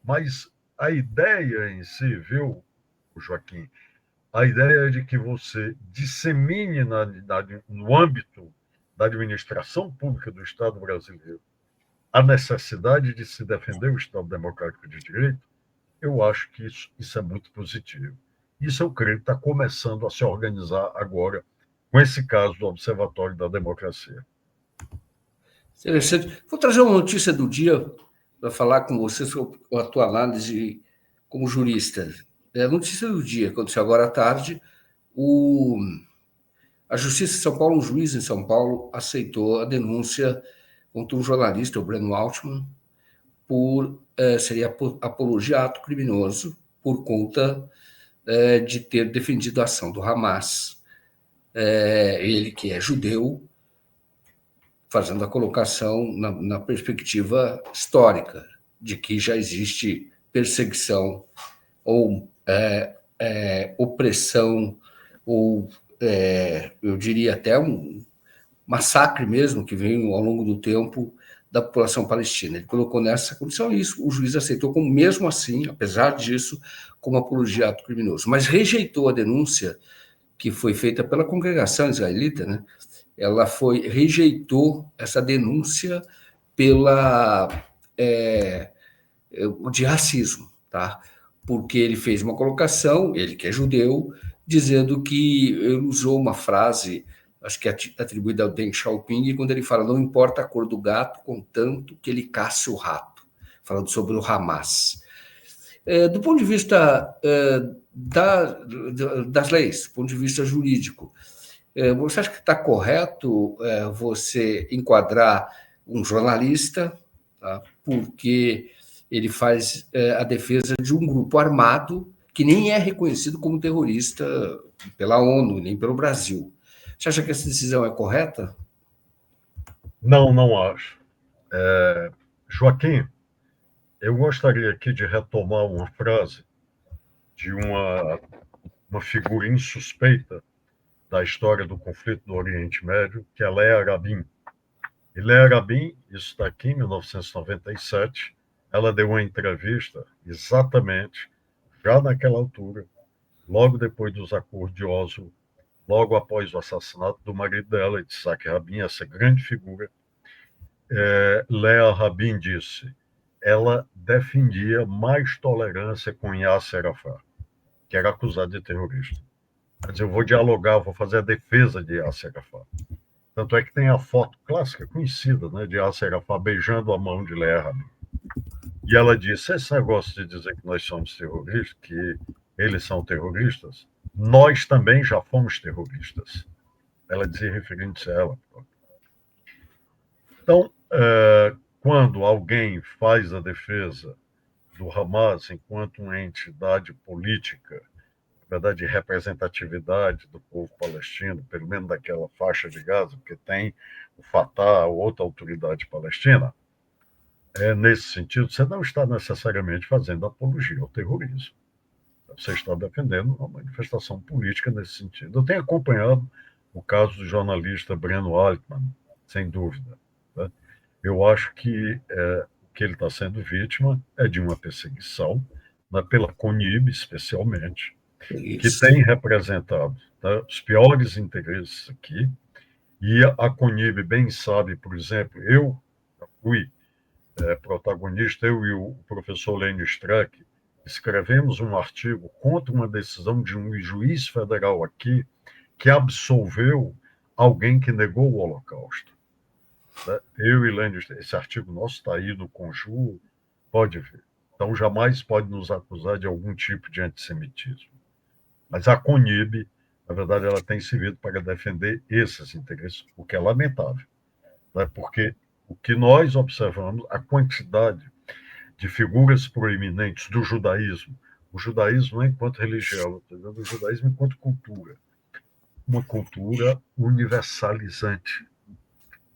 mas a ideia em si, viu, Joaquim, a ideia de que você dissemine no âmbito da administração pública do Estado brasileiro a necessidade de se defender o Estado Democrático de Direito, eu acho que isso é muito positivo. Isso, eu creio, está começando a se organizar agora com esse caso do Observatório da Democracia. Interessante. Vou trazer uma notícia do dia para falar com você sobre a tua análise como jurista. É a notícia do dia, aconteceu agora à tarde. A Justiça de São Paulo, um juiz em São Paulo, aceitou a denúncia contra um jornalista, o Breno Altman, seria apologia a ato criminoso por conta de ter defendido a ação do Hamas. Ele, que é judeu, fazendo a colocação na perspectiva histórica de que já existe perseguição ou opressão, ou eu diria até um massacre mesmo que vem ao longo do tempo da população palestina. Ele colocou nessa condição e isso o juiz aceitou, como mesmo assim, apesar disso, como apologia a ato criminoso, mas rejeitou a denúncia que foi feita pela congregação israelita, né? Ela rejeitou essa denúncia de racismo, tá? Porque ele fez uma colocação, ele que é judeu, dizendo que ele usou uma frase, acho que é atribuída ao Deng Xiaoping, quando ele fala: não importa a cor do gato, contanto que ele caça o rato, falando sobre o Hamas. Do ponto de vista das leis, do ponto de vista jurídico, você acha que está correto você enquadrar um jornalista, tá? Porque ele faz a defesa de um grupo armado que nem é reconhecido como terrorista pela ONU, nem pelo Brasil. Você acha que essa decisão é correta? Não, não acho. Joaquim, eu gostaria aqui de retomar uma frase de uma figura insuspeita da história do conflito do Oriente Médio, que é Leah Rabin. E Leah Rabin, isso está aqui em 1997, ela deu uma entrevista exatamente, já naquela altura, logo depois dos acordos de Oslo, logo após o assassinato do marido dela, Yitzhak Rabin, essa grande figura. Leah Rabin disse, ela defendia mais tolerância com Yasser Arafat, que era acusado de terrorista. Quer dizer, eu vou dialogar, vou fazer a defesa de Yasser Arafat. Tanto é que tem a foto clássica, conhecida, né, de Yasser Arafat beijando a mão de Leah Rabin. E ela disse, esse negócio de dizer que nós somos terroristas, que eles são terroristas, nós também já fomos terroristas. Ela dizia referindo-se a ela. Então, quando alguém faz a defesa do Hamas enquanto uma entidade política, na verdade, de representatividade do povo palestino, pelo menos daquela faixa de Gaza, porque tem o Fatah, outra autoridade palestina, nesse sentido, você não está necessariamente fazendo apologia ao terrorismo. Você está defendendo uma manifestação política nesse sentido. Eu tenho acompanhado o caso do jornalista Breno Altman, sem dúvida. Né? Eu acho que o que ele está sendo vítima é de uma perseguição, né, pela CONIB, especialmente, que tem representado, tá, os piores interesses aqui. E a CONIB bem sabe, por exemplo, eu fui protagonista, eu e o professor Lênio Streck, escrevemos um artigo contra uma decisão de um juiz federal aqui que absolveu alguém que negou o Holocausto. Eu e Lênio, esse artigo nosso está aí no Conjur, pode ver. Então, jamais pode nos acusar de algum tipo de antissemitismo. Mas a CONIB, na verdade, ela tem servido para defender esses interesses, o que é lamentável. Né? Porque o que nós observamos, a quantidade de figuras proeminentes do judaísmo, o judaísmo não enquanto religião, o judaísmo enquanto cultura, uma cultura universalizante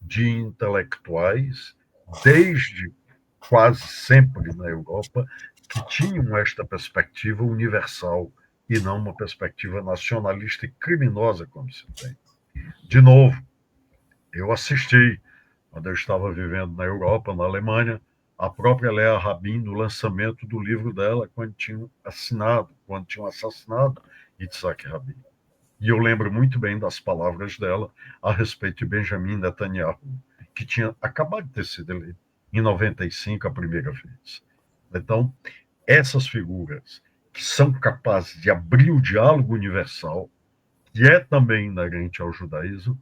de intelectuais, desde quase sempre na Europa, que tinham esta perspectiva universal e não uma perspectiva nacionalista e criminosa como se tem. De novo, eu assisti, quando eu estava vivendo na Europa, na Alemanha, a própria Leah Rabin no lançamento do livro dela, quando tinham assassinado Yitzhak Rabin. E eu lembro muito bem das palavras dela a respeito de Benjamin Netanyahu, que tinha acabado de ter sido eleito em 95 a primeira vez. Então, essas figuras que são capazes de abrir o diálogo universal, que é também inerente ao judaísmo,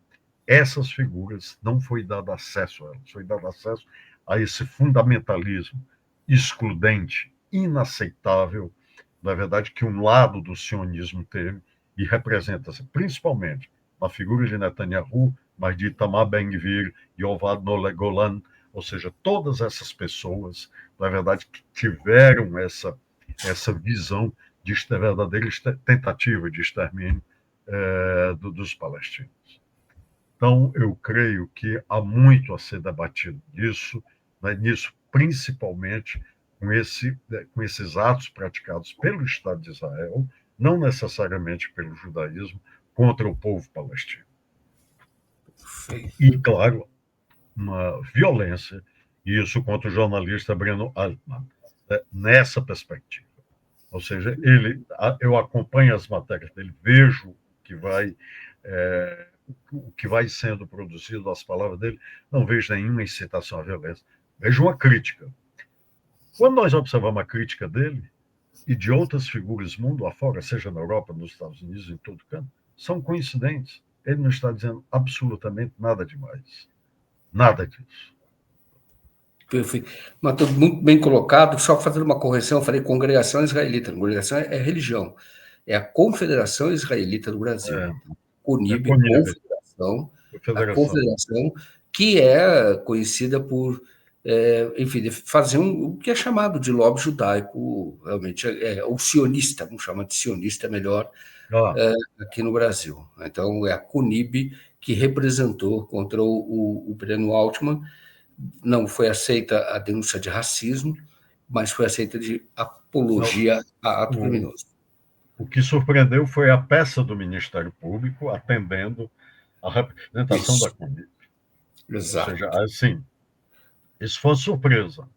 essas figuras não foi dado acesso a elas, foi dado acesso a esse fundamentalismo excludente, inaceitável, na verdade, que um lado do sionismo teve e representa-se principalmente na figura de Netanyahu, mas de Itamar Ben-Gvir, Yovad Noleg-Golan, ou seja, todas essas pessoas, na verdade, que tiveram essa visão de verdadeira tentativa de extermínio dos palestinos. Então, eu creio que há muito a ser debatido nisso, principalmente com esses atos praticados pelo Estado de Israel, não necessariamente pelo judaísmo, contra o povo palestino. E, claro, uma violência, e isso contra o jornalista Breno Altman, nessa perspectiva. Ou seja, eu acompanho as matérias dele, vejo o que vai sendo produzido, as palavras dele, não vejo nenhuma incitação à violência, vejo uma crítica. Quando nós observamos a crítica dele e de outras figuras mundo afora, seja na Europa, nos Estados Unidos, em todo canto, são coincidentes. Ele não está dizendo absolutamente nada demais. Nada disso. Perfeito. Mas tudo muito bem colocado. Só fazendo uma correção, eu falei congregação israelita. Congregação é religião. É a Confederação Israelita do Brasil. CONIB, Confederação, que é conhecida por, enfim, fazer o que é chamado de lobby judaico, realmente, ou sionista, vamos chamar de sionista melhor, aqui no Brasil. Então, é a CONIB que representou contra o Breno Altman. Não foi aceita a denúncia de racismo, mas foi aceita de apologia a ato criminoso. O que surpreendeu foi a peça do Ministério Público atendendo a representação da CONIB. Exato. Ou seja, assim, isso foi uma surpresa,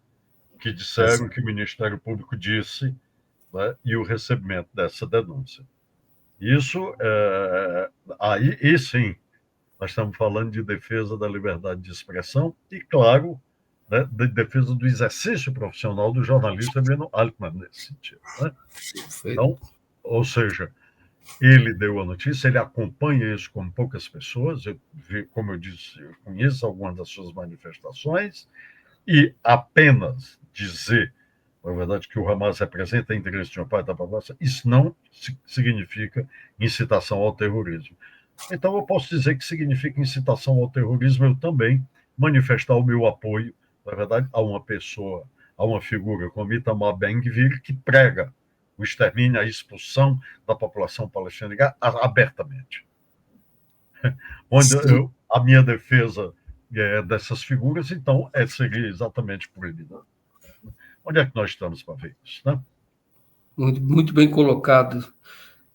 que disseram que o Ministério Público disse, né, e o recebimento dessa denúncia. Isso, aí sim, nós estamos falando de defesa da liberdade de expressão e, claro, né, de defesa do exercício profissional do jornalista Breno Altman, nesse sentido. Né? Então, ou seja, ele deu a notícia, ele acompanha isso como poucas pessoas, como eu disse, eu conheço algumas das suas manifestações, e apenas dizer, na verdade, que o Hamas representa o interesse de uma parte da população, isso não significa incitação ao terrorismo. Então, eu posso dizer que significa incitação ao terrorismo eu também manifestar o meu apoio, na verdade, a uma pessoa, a uma figura como Itamar Ben-Gvir, que prega o extermínio, a expulsão da população palestina abertamente. Onde a minha defesa dessas figuras, então, seria exatamente proibida. Onde é que nós estamos para ver isso, né? Muito bem colocado.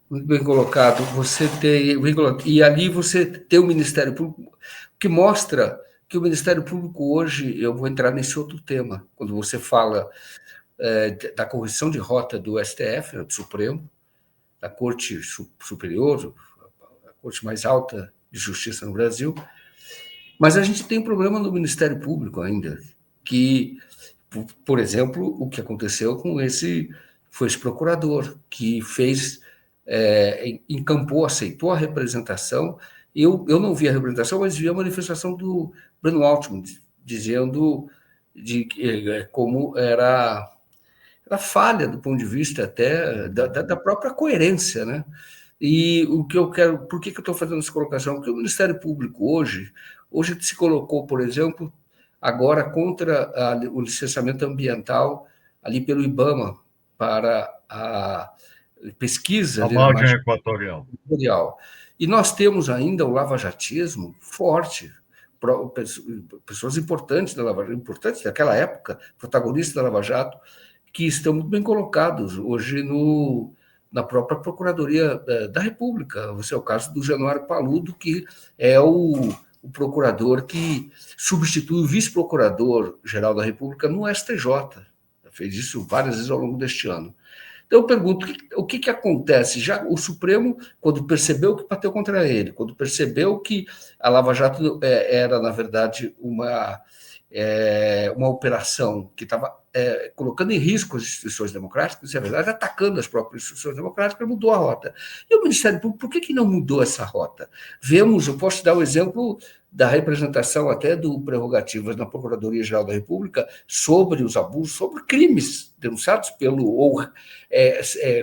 Muito bem colocado. E ali você tem o Ministério Público, que mostra que o Ministério Público hoje, eu vou entrar nesse outro tema, quando você fala da correção de rota do STF, do Supremo, da Corte Superior, a Corte mais alta de justiça no Brasil, mas a gente tem um problema no Ministério Público ainda, que, por exemplo, o que aconteceu com esse procurador, que encampou, aceitou a representação. Eu não vi a representação, mas vi a manifestação do Breno Altman, dizendo como era falha do ponto de vista até da própria coerência, né? E o que eu quero, por que eu estou fazendo essa colocação? Porque o Ministério Público hoje se colocou, por exemplo, agora contra o licenciamento ambiental ali pelo IBAMA para a pesquisa A ali na margem margem equatorial. equatorial. E nós temos ainda o lavajatismo forte, pessoas importantes da Lava Jato, importantes daquela época, protagonistas da Lava Jato, que estão muito bem colocados hoje na própria Procuradoria da República. Esse é o caso do Januário Paludo, que é o procurador que substitui o vice-procurador-geral da República no STJ. Fez isso várias vezes ao longo deste ano. Então, eu pergunto, o que acontece? Já o Supremo, quando percebeu que bateu contra ele, quando percebeu que a Lava Jato era, na verdade, uma operação que estava colocando em risco as instituições democráticas, isso é verdade, atacando as próprias instituições democráticas, mudou a rota. E o Ministério Público, por que não mudou essa rota? Eu posso dar o exemplo da representação até do Prerrogativas na Procuradoria-Geral da República sobre os abusos, sobre crimes denunciados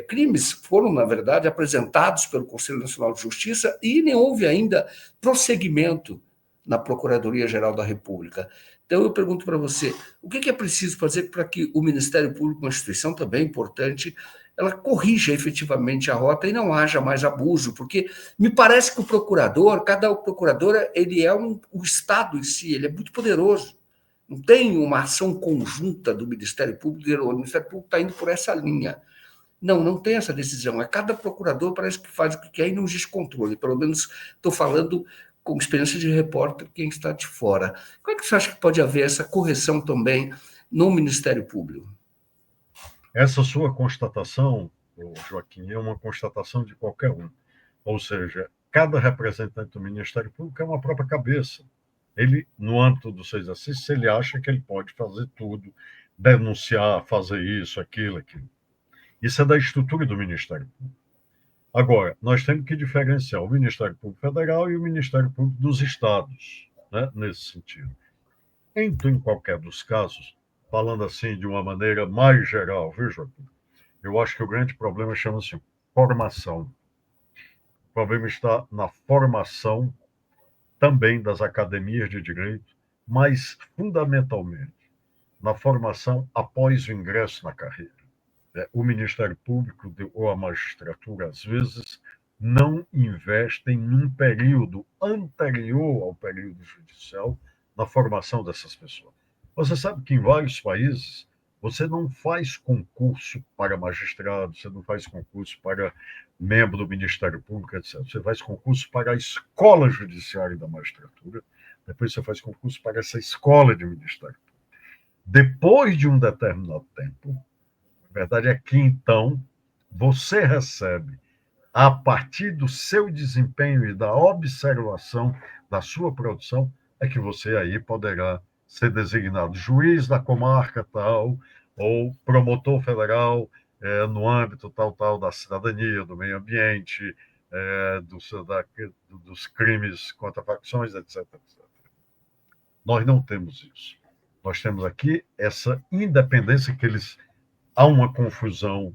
crimes foram, na verdade, apresentados pelo Conselho Nacional de Justiça e nem houve ainda prosseguimento na Procuradoria-Geral da República. Então, eu pergunto para você, o que é preciso fazer para que o Ministério Público, uma instituição também importante, ela corrija efetivamente a rota e não haja mais abuso? Porque me parece que cada procurador, ele é o Estado em si, ele é muito poderoso. Não tem uma ação conjunta do Ministério Público, o Ministério Público está indo por essa linha. Não tem essa decisão. Cada procurador parece que faz o que quer e não existe controle. Pelo menos estou falando com experiência de repórter, quem está de fora. Como é que você acha que pode haver essa correção também no Ministério Público? Essa sua constatação, Joaquim, é uma constatação de qualquer um. Ou seja, cada representante do Ministério Público é uma própria cabeça. Ele, no âmbito do seu exercício, ele acha que ele pode fazer tudo, denunciar, fazer isso, aquilo. Isso é da estrutura do Ministério Público. Agora, nós temos que diferenciar o Ministério Público Federal e o Ministério Público dos Estados, né, nesse sentido. Em qualquer dos casos, falando assim de uma maneira mais geral, viu, Joaquim? Eu acho que o grande problema chama-se formação. O problema está na formação também das academias de direito, mas fundamentalmente na formação após o ingresso na carreira. O Ministério Público ou a magistratura, às vezes, não investem num período anterior ao período judicial na formação dessas pessoas. Você sabe que em vários países você não faz concurso para magistrado, você não faz concurso para membro do Ministério Público, etc. Você faz concurso para a escola judiciária da magistratura, depois você faz concurso para essa escola de Ministério Público. Depois de um determinado tempo, a verdade é que, então, você recebe, a partir do seu desempenho e da observação da sua produção, é que você aí poderá ser designado juiz da comarca tal, ou promotor federal no âmbito tal da cidadania, do meio ambiente, dos crimes contra facções, etc. Nós não temos isso. Nós temos aqui essa independência que há uma confusão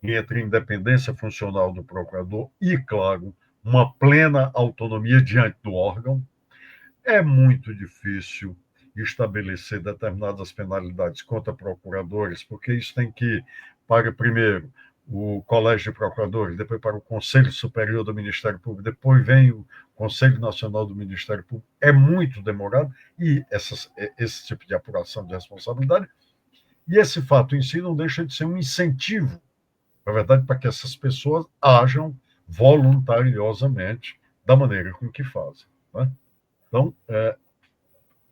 entre independência funcional do procurador e, claro, uma plena autonomia diante do órgão. É muito difícil estabelecer determinadas penalidades contra procuradores, porque isso tem que ir para, primeiro, o Colégio de Procuradores, depois para o Conselho Superior do Ministério Público, depois vem o Conselho Nacional do Ministério Público. É muito demorado e esse tipo de apuração de responsabilidade. E esse fato em si não deixa de ser um incentivo, na verdade, para que essas pessoas ajam voluntariosamente da maneira com que fazem. Né? Então,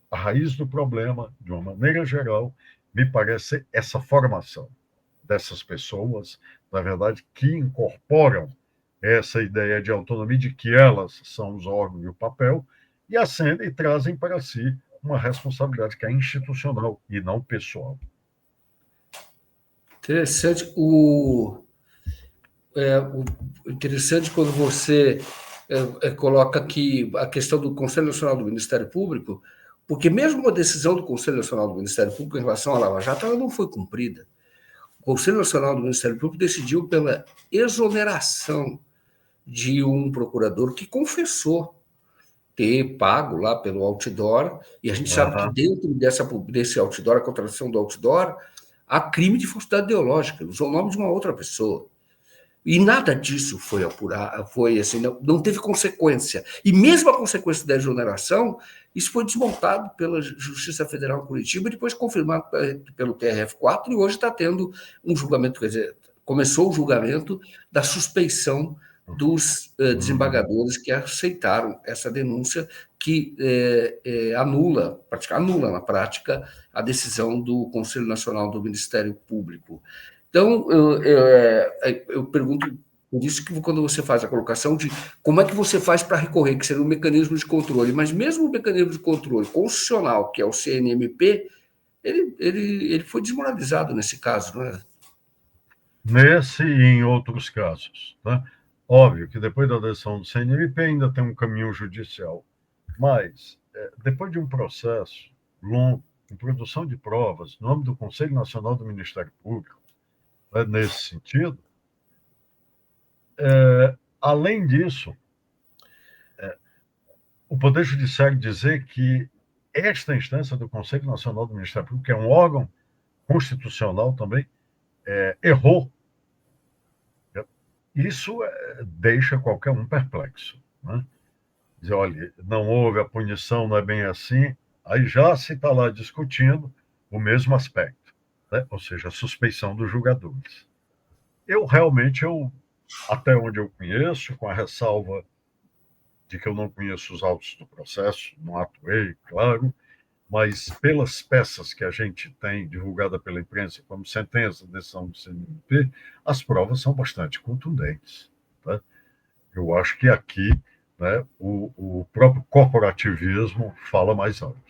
a raiz do problema, de uma maneira geral, me parece essa formação dessas pessoas, na verdade, que incorporam essa ideia de autonomia, de que elas são os órgãos e o papel, e acendem e trazem para si uma responsabilidade que é institucional e não pessoal. Interessante. Interessante quando você coloca aqui a questão do Conselho Nacional do Ministério Público, porque mesmo uma decisão do Conselho Nacional do Ministério Público em relação à Lava Jato, ela não foi cumprida. O Conselho Nacional do Ministério Público decidiu pela exoneração de um procurador que confessou ter pago lá pelo outdoor, e a gente sabe que dentro desse outdoor, a contratação do outdoor, há crime de falsidade ideológica, ele usou o nome de uma outra pessoa. E nada disso foi apurado, foi assim, não teve consequência. E mesmo a consequência da exoneração, isso foi desmontado pela Justiça Federal em Curitiba e depois confirmado pelo TRF4, e hoje está tendo um julgamento, quer dizer, começou o julgamento da suspeição dos desembargadores que aceitaram essa denúncia que anula na prática a decisão do Conselho Nacional do Ministério Público. Então, eu pergunto, por isso que quando você faz a colocação de como é que você faz para recorrer, que seria um mecanismo de controle, mas mesmo o mecanismo de controle constitucional, que é o CNMP, ele foi desmoralizado nesse caso, não é? Nesse e em outros casos. Né? Óbvio que depois da decisão do CNMP ainda tem um caminho judicial, mas depois de um processo longo, com produção de provas, no âmbito do Conselho Nacional do Ministério Público, nesse sentido, além disso, o Poder Judiciário dizer que esta instância do Conselho Nacional do Ministério Público, que é um órgão constitucional também, errou. Isso deixa qualquer um perplexo. Né? Dizer, olha, não houve a punição, não é bem assim, aí já se está lá discutindo o mesmo aspecto, né? Ou seja, a suspeição dos julgadores. Até onde eu conheço, com a ressalva de que eu não conheço os autos do processo, não atuei, claro, mas pelas peças que a gente tem divulgada pela imprensa, como sentença, decisão do CNMP, as provas são bastante contundentes. Tá? Eu acho que aqui, né, o próprio corporativismo fala mais alto.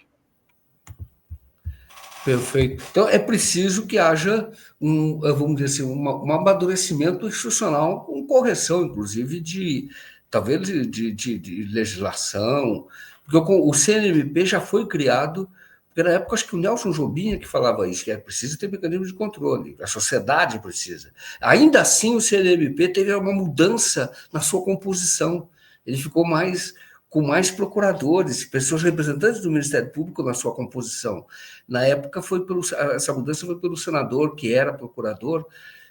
Perfeito. Então, é preciso que haja vamos dizer assim, um amadurecimento institucional, com correção, inclusive, talvez de legislação, porque o CNMP já foi criado, porque na época acho que o Nelson Jobim que falava isso, que é preciso ter mecanismo de controle, a sociedade precisa. Ainda assim, o CNMP teve uma mudança na sua composição, ele ficou com mais procuradores, pessoas representantes do Ministério Público na sua composição. Na época, essa mudança foi pelo senador, que era procurador,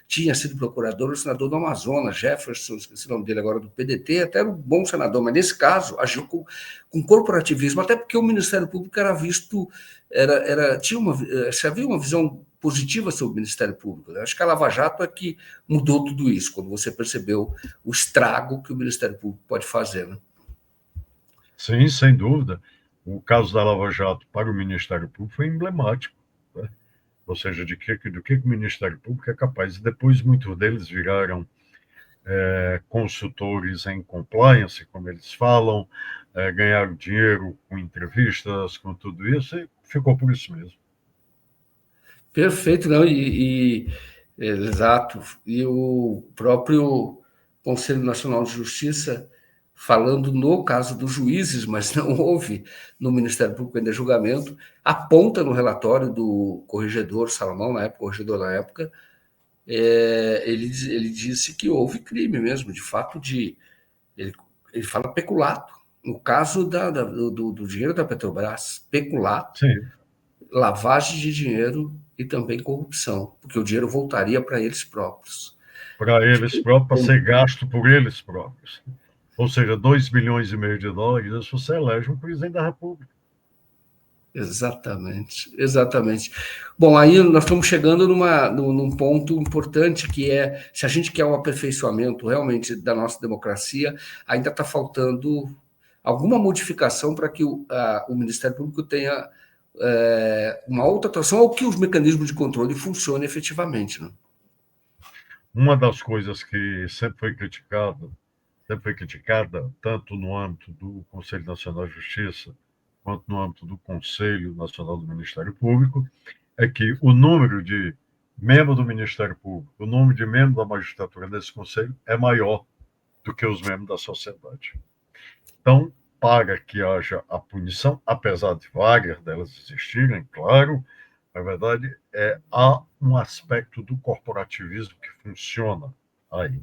tinha sido procurador, o senador do Amazonas, Jefferson, esqueci o nome dele agora, do PDT, até era um bom senador, mas nesse caso agiu com corporativismo, até porque o Ministério Público era visto, havia uma visão positiva sobre o Ministério Público. Né? Acho que a Lava Jato é que mudou tudo isso, quando você percebeu o estrago que o Ministério Público pode fazer. Né? Sim, sem dúvida. O caso da Lava Jato para o Ministério Público foi emblemático. Né? Ou seja, do que o Ministério Público é capaz. E depois muitos deles viraram consultores em compliance, como eles falam, ganharam dinheiro com entrevistas, com tudo isso, e ficou por isso mesmo. Perfeito, não, exato. E o próprio Conselho Nacional de Justiça, falando no caso dos juízes, mas não houve no Ministério Público ainda julgamento, aponta no relatório do corregedor Salomão, corregedor na época, ele disse que houve crime mesmo, de fato, ele fala peculato. No caso do dinheiro da Petrobras, peculato, Sim. lavagem de dinheiro e também corrupção, porque o dinheiro voltaria para eles próprios. Para eles próprios, para ser gasto por eles próprios. Ou seja, 2,5 bilhões de dólares, você elege um presidente da República. Exatamente, exatamente. Bom, aí nós estamos chegando num ponto importante, que é, se a gente quer um aperfeiçoamento realmente da nossa democracia, ainda está faltando alguma modificação para que o Ministério Público tenha uma outra atuação, ou que os mecanismos de controle funcionem efetivamente. Né? Uma das coisas que sempre foi criticada, tanto no âmbito do Conselho Nacional de Justiça, quanto no âmbito do Conselho Nacional do Ministério Público, é que o número de membros do Ministério Público, o número de membros da magistratura desse conselho é maior do que os membros da sociedade. Então, para que haja a punição, apesar de várias delas existirem, claro, na verdade, há um aspecto do corporativismo que funciona aí.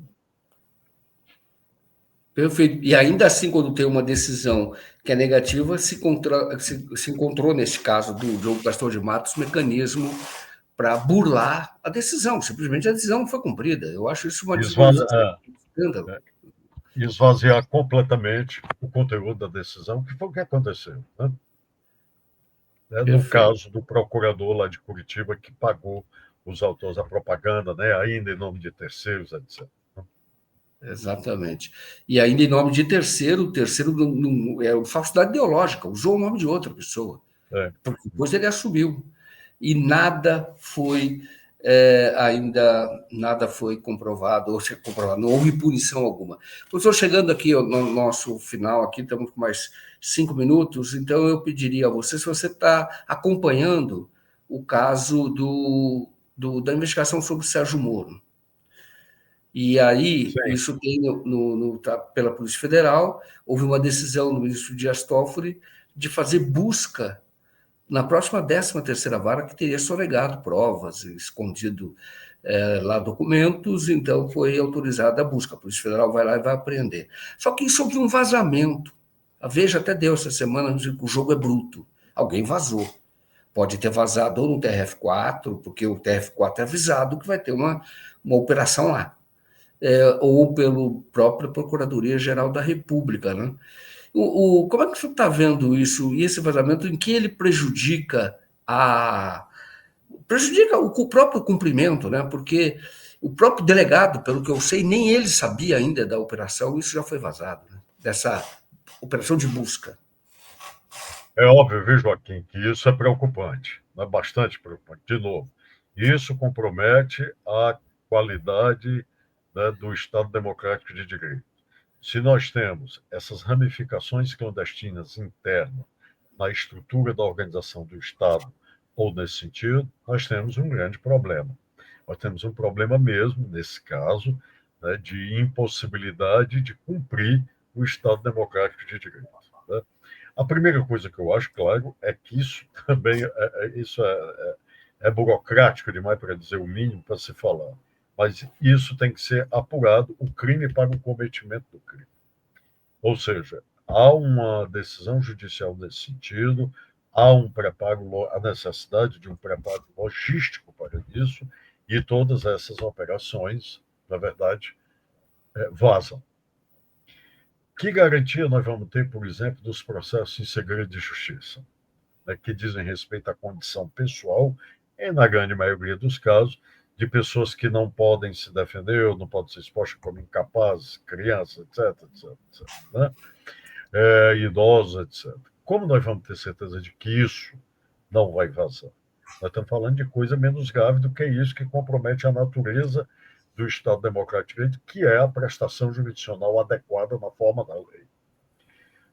Perfeito. E ainda assim, quando tem uma decisão que é negativa, se encontrou, nesse caso do Diogo Gaston de Matos, mecanismo para burlar a decisão. Simplesmente a decisão não foi cumprida. Eu acho isso uma desorganização, um escândalo. Esvaziar completamente o conteúdo da decisão, que foi o que aconteceu. Né? No caso do procurador lá de Curitiba, que pagou os autores da propaganda, né, ainda em nome de terceiros, etc. Exatamente. E ainda em nome de terceiro, o terceiro é falsidade ideológica, usou o nome de outra pessoa. Porque depois ele assumiu. E nada foi nada foi comprovado, ou se comprovado, não houve punição alguma. Professor, chegando aqui no nosso final, aqui estamos com mais 5 minutos, então eu pediria a você, se você está acompanhando o caso da investigação sobre o Sérgio Moro. E aí, Sim. isso tem pela Polícia Federal, houve uma decisão do ministro Dias Toffoli de fazer busca na próxima 13ª vara, que teria sonegado provas, escondido lá documentos, então foi autorizada a busca. A Polícia Federal vai lá e vai apreender. Só que isso houve um vazamento. A Veja até deu essa semana, que o jogo é bruto. Alguém vazou. Pode ter vazado ou no TRF4, porque o TRF4 é avisado que vai ter uma operação lá. Ou pelo próprio Procuradoria-Geral da República, né? Como é que você está vendo isso e esse vazamento, em que ele prejudica o próprio cumprimento, né? Porque o próprio delegado, pelo que eu sei, nem ele sabia ainda da operação, isso já foi vazado, né? Dessa operação de busca. É óbvio, viu, Joaquim, que isso é preocupante, é bastante preocupante. De novo, isso compromete a qualidade, né, do Estado Democrático de Direito. Se nós temos essas ramificações clandestinas internas na estrutura da organização do Estado, ou nesse sentido, nós temos um grande problema. Nós temos um problema mesmo, nesse caso, né, de impossibilidade de cumprir o Estado Democrático de Direito. Né? A primeira coisa que eu acho, claro, é que isso também é burocrático demais para dizer o mínimo para se falar. Mas isso tem que ser apurado, o crime para o cometimento do crime. Ou seja, há uma decisão judicial nesse sentido, há um preparo, a necessidade de um preparo logístico para isso, e todas essas operações, na verdade, vazam. Que garantia nós vamos ter, por exemplo, dos processos em segredo de justiça, né, que dizem respeito à condição pessoal, e na grande maioria dos casos, de pessoas que não podem se defender, ou não podem ser expostas como incapazes, crianças, etc, né? Idosos, etc. Como nós vamos ter certeza de que isso não vai vazar? Nós estamos falando de coisa menos grave do que isso, que compromete a natureza do Estado Democrático de Direito, que é a prestação jurisdicional adequada na forma da lei.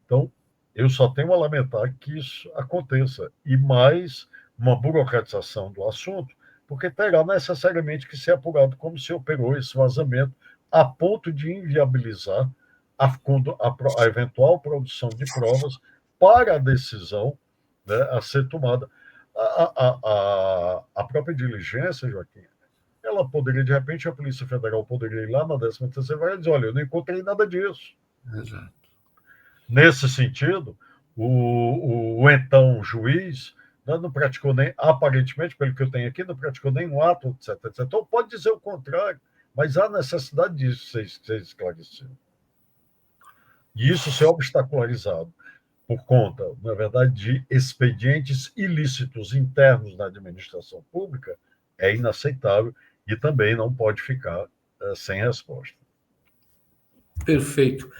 Então, eu só tenho a lamentar que isso aconteça. E mais uma burocratização do assunto, porque terá necessariamente que ser apurado como se operou esse vazamento, a ponto de inviabilizar a eventual produção de provas para a decisão, né, a ser tomada. A própria diligência, Joaquim, ela poderia, de repente, a Polícia Federal poderia ir lá na 13ª vara e dizer, olha, eu não encontrei nada disso. Exato. Nesse sentido, o então juiz, né, não praticou nem, aparentemente, pelo que eu tenho aqui, não praticou nenhum ato, etc. Então, pode dizer o contrário, mas há necessidade disso ser esclarecido. E isso ser obstacularizado por conta, na verdade, de expedientes ilícitos internos na administração pública é inaceitável e também não pode ficar sem resposta. Perfeito.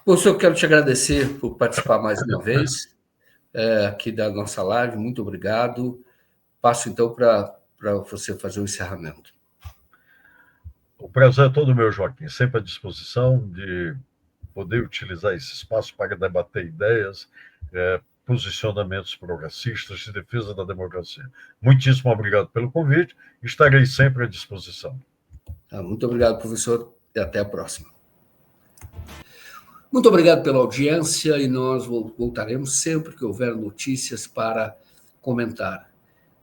Professor, eu quero te agradecer por participar mais uma vez aqui da nossa live. Muito obrigado. Passo, então, para você fazer o encerramento. O prazer é todo meu, Joaquim. Sempre à disposição de poder utilizar esse espaço para debater ideias, posicionamentos progressistas de defesa da democracia. Muitíssimo obrigado pelo convite. Estarei sempre à disposição. Muito obrigado, professor, e até a próxima. Muito obrigado pela audiência e nós voltaremos sempre que houver notícias para comentar.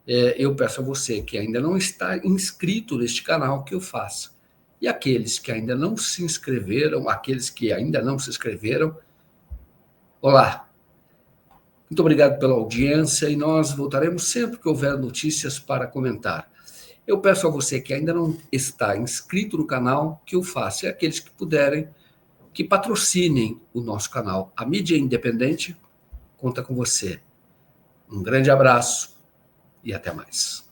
Eu peço a você que ainda não está inscrito neste canal que o faça. E aqueles que ainda não se inscreveram, olá. Muito obrigado pela audiência e nós voltaremos sempre que houver notícias para comentar. Eu peço a você que ainda não está inscrito no canal, que o faça. E aqueles que puderem, que patrocinem o nosso canal. A mídia independente conta com você. Um grande abraço e até mais.